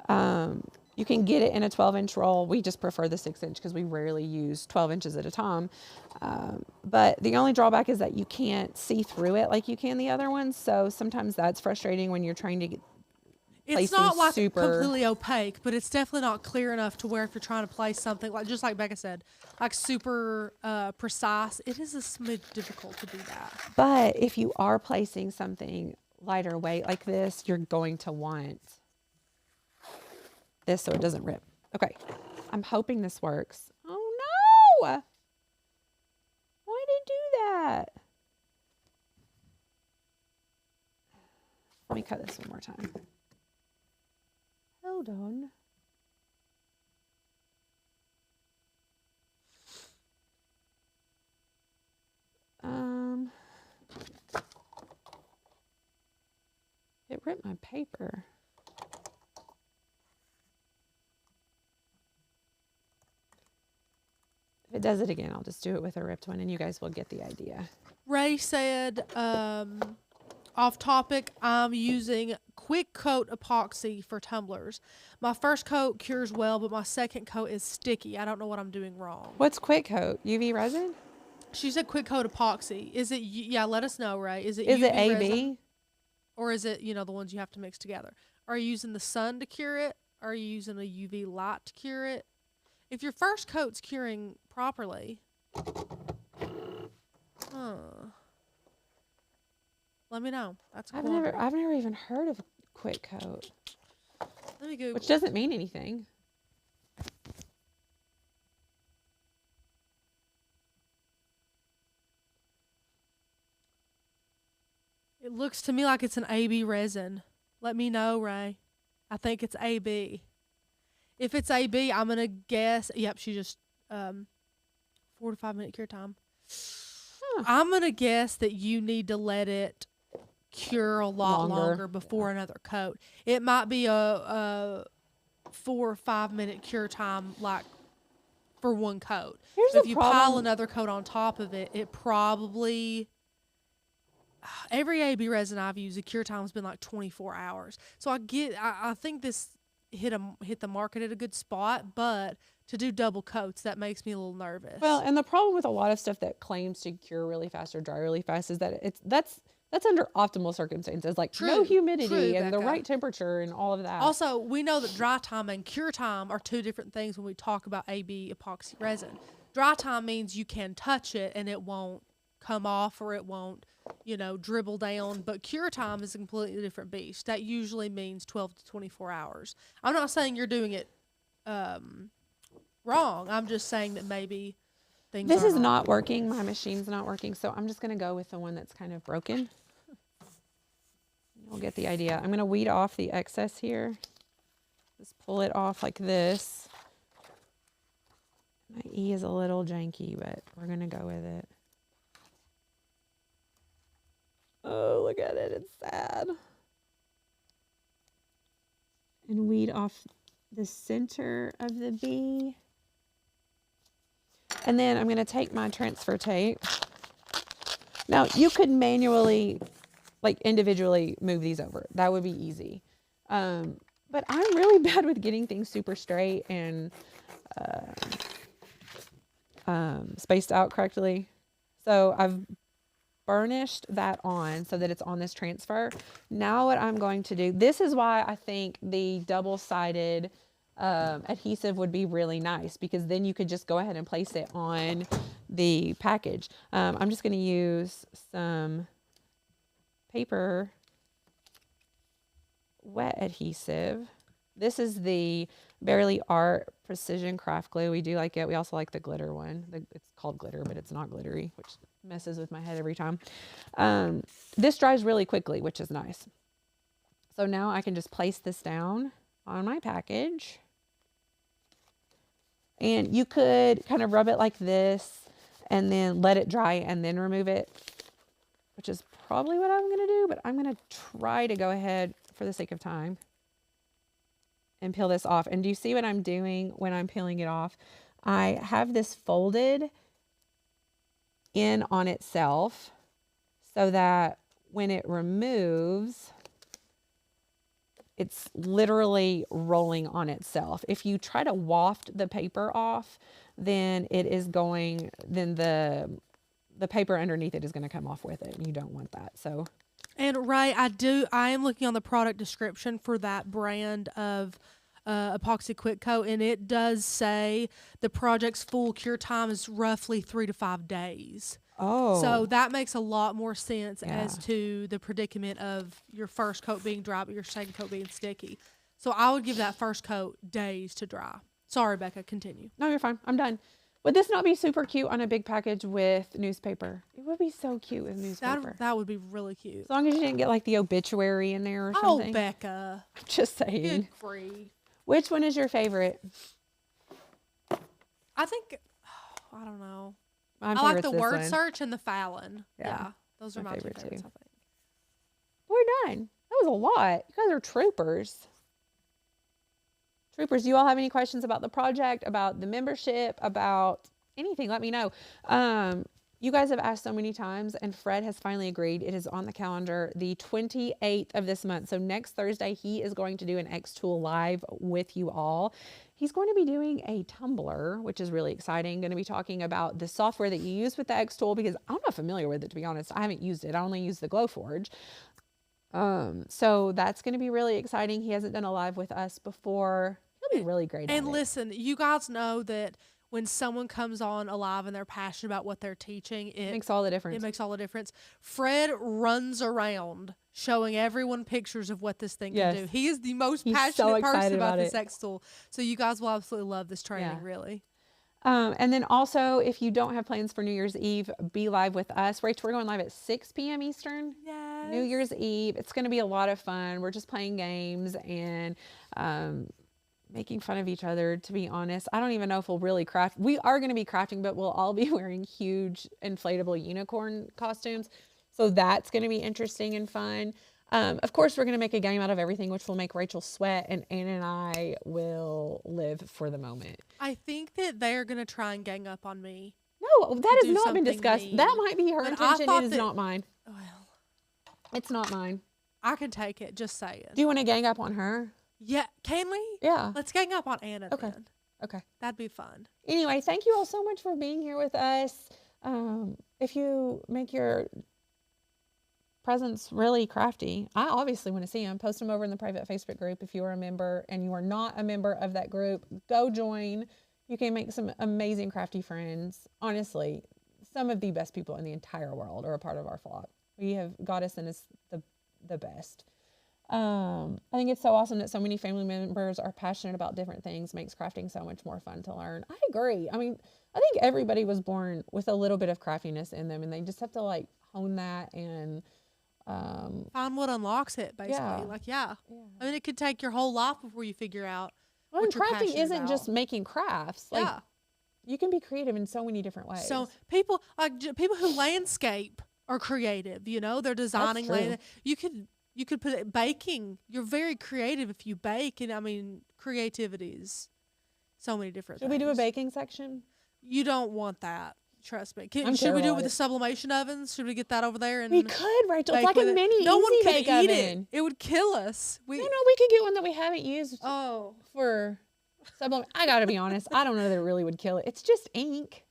You can get it in a 12-inch roll. We just prefer the 6-inch because we rarely use 12 inches at a time. But the only drawback is that you can't see through it like you can the other ones. So sometimes that's frustrating when you're trying to get It's not like super completely opaque, but it's definitely not clear enough to where if you're trying to place something, like just like Becca said, like super precise, it is a smidge difficult to do that. But if you are placing something lighter weight like this, you're going to want this so it doesn't rip. Okay, I'm hoping this works. Oh no! Why did it do that? Let me cut this one more time. Hold on. It ripped my paper. If it does it again, I'll just do it with a ripped one and you guys will get the idea. Ray said, off topic, I'm using quick coat epoxy for tumblers. My first coat cures well, but my second coat is sticky. I don't know what I'm doing wrong. What's quick coat? UV resin? She said quick coat epoxy. Is it, yeah, let us know, Ray. Is it Is it UV AB? resin? Or is it, the ones you have to mix together? Are you using the sun to cure it? Are you using a UV light to cure it? If your first coat's curing properly, let me know. That's I've cool. never even heard of quick coat, Let me Google. which doesn't mean anything. It looks to me like it's an AB resin. Let me know, Ray. I think it's AB. If it's AB, I'm gonna guess. Yep, she just 4 to 5 minute cure time. I'm gonna guess that you need to let it cure a lot longer before another coat. It might be a 4 or 5 minute cure time, like for one coat. Here's If the you problem. pile another coat on top of it, it probably. Every AB resin I've used, the cure time's been like 24 hours. So I think this hit the market at a good spot, but to do double coats, that makes me a little nervous. Well, and the problem with a lot of stuff that claims to cure really fast or dry really fast is that that's under optimal circumstances, like no humidity and the Becca. right temperature and all of that. Also, we know that dry time and cure time are two different things when we talk about AB epoxy resin. Dry time means you can touch it and it won't come off or it won't, dribble down. But cure time is a completely different beast. That usually means 12 to 24 hours. I'm not saying you're doing it wrong. I'm just saying that maybe things This is aren't not working. My machine's not working, so I'm just going to go with the one that's kind of broken. You'll get the idea. I'm going to weed off the excess here. Just pull it off like this. My E is a little janky, but we're going to go with it. Oh, look at it. It's sad. And weed off the center of the B. And then I'm going to take my transfer tape. Now, you could manually, individually move these over. That would be easy. But I'm really bad with getting things super straight and spaced out correctly. So I've burnished that on so that it's on this transfer. Now what I'm going to do, this is why I think the double-sided adhesive would be really nice, because then you could just go ahead and place it on the package. I'm just going to use some paper wet adhesive. This is the Barely Art Precision Craft Glue. We do like it. We also like the glitter one. It's called glitter, but it's not glittery, which messes with my head every time. This dries really quickly, which is nice. So now I can just place this down on my package. And you could kind of rub it like this and then let it dry and then remove it, which is probably what I'm going to do, but I'm going to try to go ahead for the sake of time and peel this off. And do you see what I'm doing when I'm peeling it off? I have this folded in on itself so that when it removes, it's literally rolling on itself. If you try to waft the paper off, then it is going, then the paper underneath it is going to come off with it. And you don't want that. So, And Ray, I am looking on the product description for that brand of epoxy quick coat, and it does say the project's full cure time is roughly 3 to 5 days. oh, So that makes a lot more sense Yeah. as to the predicament of your first coat being dry, but your second coat being sticky. So I would give that first coat days to dry. Sorry, Becca, continue. no, you're fine. I'm done. Would this not be super cute on a big package with newspaper? It would be so cute with newspaper. That would be really cute. As long as you didn't get like the obituary in there or Oh, something. Becca. I'm just saying. Good grief. Which one is your favorite? I think, I don't know. My I like favorite's the this word one. search and the Fallon. Yeah. Yeah. Those are My my two favorite, too. favorites, I think. We're done. That was a lot. You guys are troopers. Troopers, do you all have any questions about the project, about the membership, about anything? Let me know. You guys have asked so many times, and Fred has finally agreed. It is on the calendar, the 28th of this month. So next Thursday, he is going to do an X-Tool live with you all. He's going to be doing a tumbler, which is really exciting. Going to be talking about the software that you use with the X-Tool, because I'm not familiar with it, to be honest. I haven't used it. I only use the Glowforge. So that's going to be really exciting. He hasn't done a live with us before. He'll be really great at And it. listen, you guys know that when someone comes on alive and they're passionate about what they're teaching, It makes all the difference. it makes all the difference. Fred runs around showing everyone pictures of what this thing can do. Yes. He is the most He's so passionate person excited about about this it. X tool. So you guys will absolutely love this training, Yeah. really. And then also, if you don't have plans for New Year's Eve, be live with us. Rach, we're going live at 6 p.m. Eastern. Yes. New Year's Eve. It's going to be a lot of fun. We're just playing games and making fun of each other, to be honest. I don't even know if we'll really craft. We are going to be crafting, but we'll all be wearing huge inflatable unicorn costumes. So that's going to be interesting and fun. Of course, we're going to make a game out of everything, which will make Rachel sweat, and Anna and I will live for the moment. I think that they're going to try and gang up on me. No, that has do not been something discussed. mean. That might be her But I intention. thought It is that- not mine. Well, It's not mine. I can take it, just saying. Do you want to gang up on her? Yeah, can we? Yeah. Let's gang up on Anna Okay. then. Okay. That'd be fun. Anyway, thank you all so much for being here with us. If you make your presents really crafty, I obviously want to see them. Post them over in the private Facebook group. If you are a member and you are not a member of that group, go join. You can make some amazing crafty friends. Honestly, some of the best people in the entire world are a part of our flock. We have Goddess is the best. I think it's so awesome that so many family members are passionate about different things, makes crafting so much more fun to learn. I agree. I mean, I think everybody was born with a little bit of craftiness in them, and they just have to like hone that and Find what unlocks it, basically. Yeah. I mean, it could take your whole life before you figure out Well, what and you're crafting passionate isn't about. just making crafts. Like Yeah. you can be creative in so many different ways. So people people who landscape are creative. You know, they're designing true. land. You could put it baking. You're very creative if you bake, and I mean, creativity is so many different should things. we do a baking section? You don't want that. Trust me. I'm Should we do it terrible with at the sublimation ovens? Should we get that over there? And We could, Rachel. It's bake like with a it? mini No one easy could bake eat oven. it. It would kill us. No, we could get one that we haven't used Oh. for sublim. I gotta be honest. I don't know that it really would kill it. It's just ink.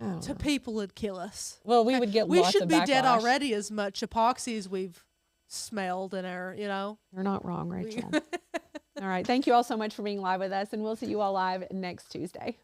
I don't to know. people would kill us. Well, we would get We lots should of be dead backlash. already as much epoxy as we've smelled in our, you know. You're not wrong, Rachel. All right. Thank you all so much for being live with us, and we'll see you all live next Tuesday.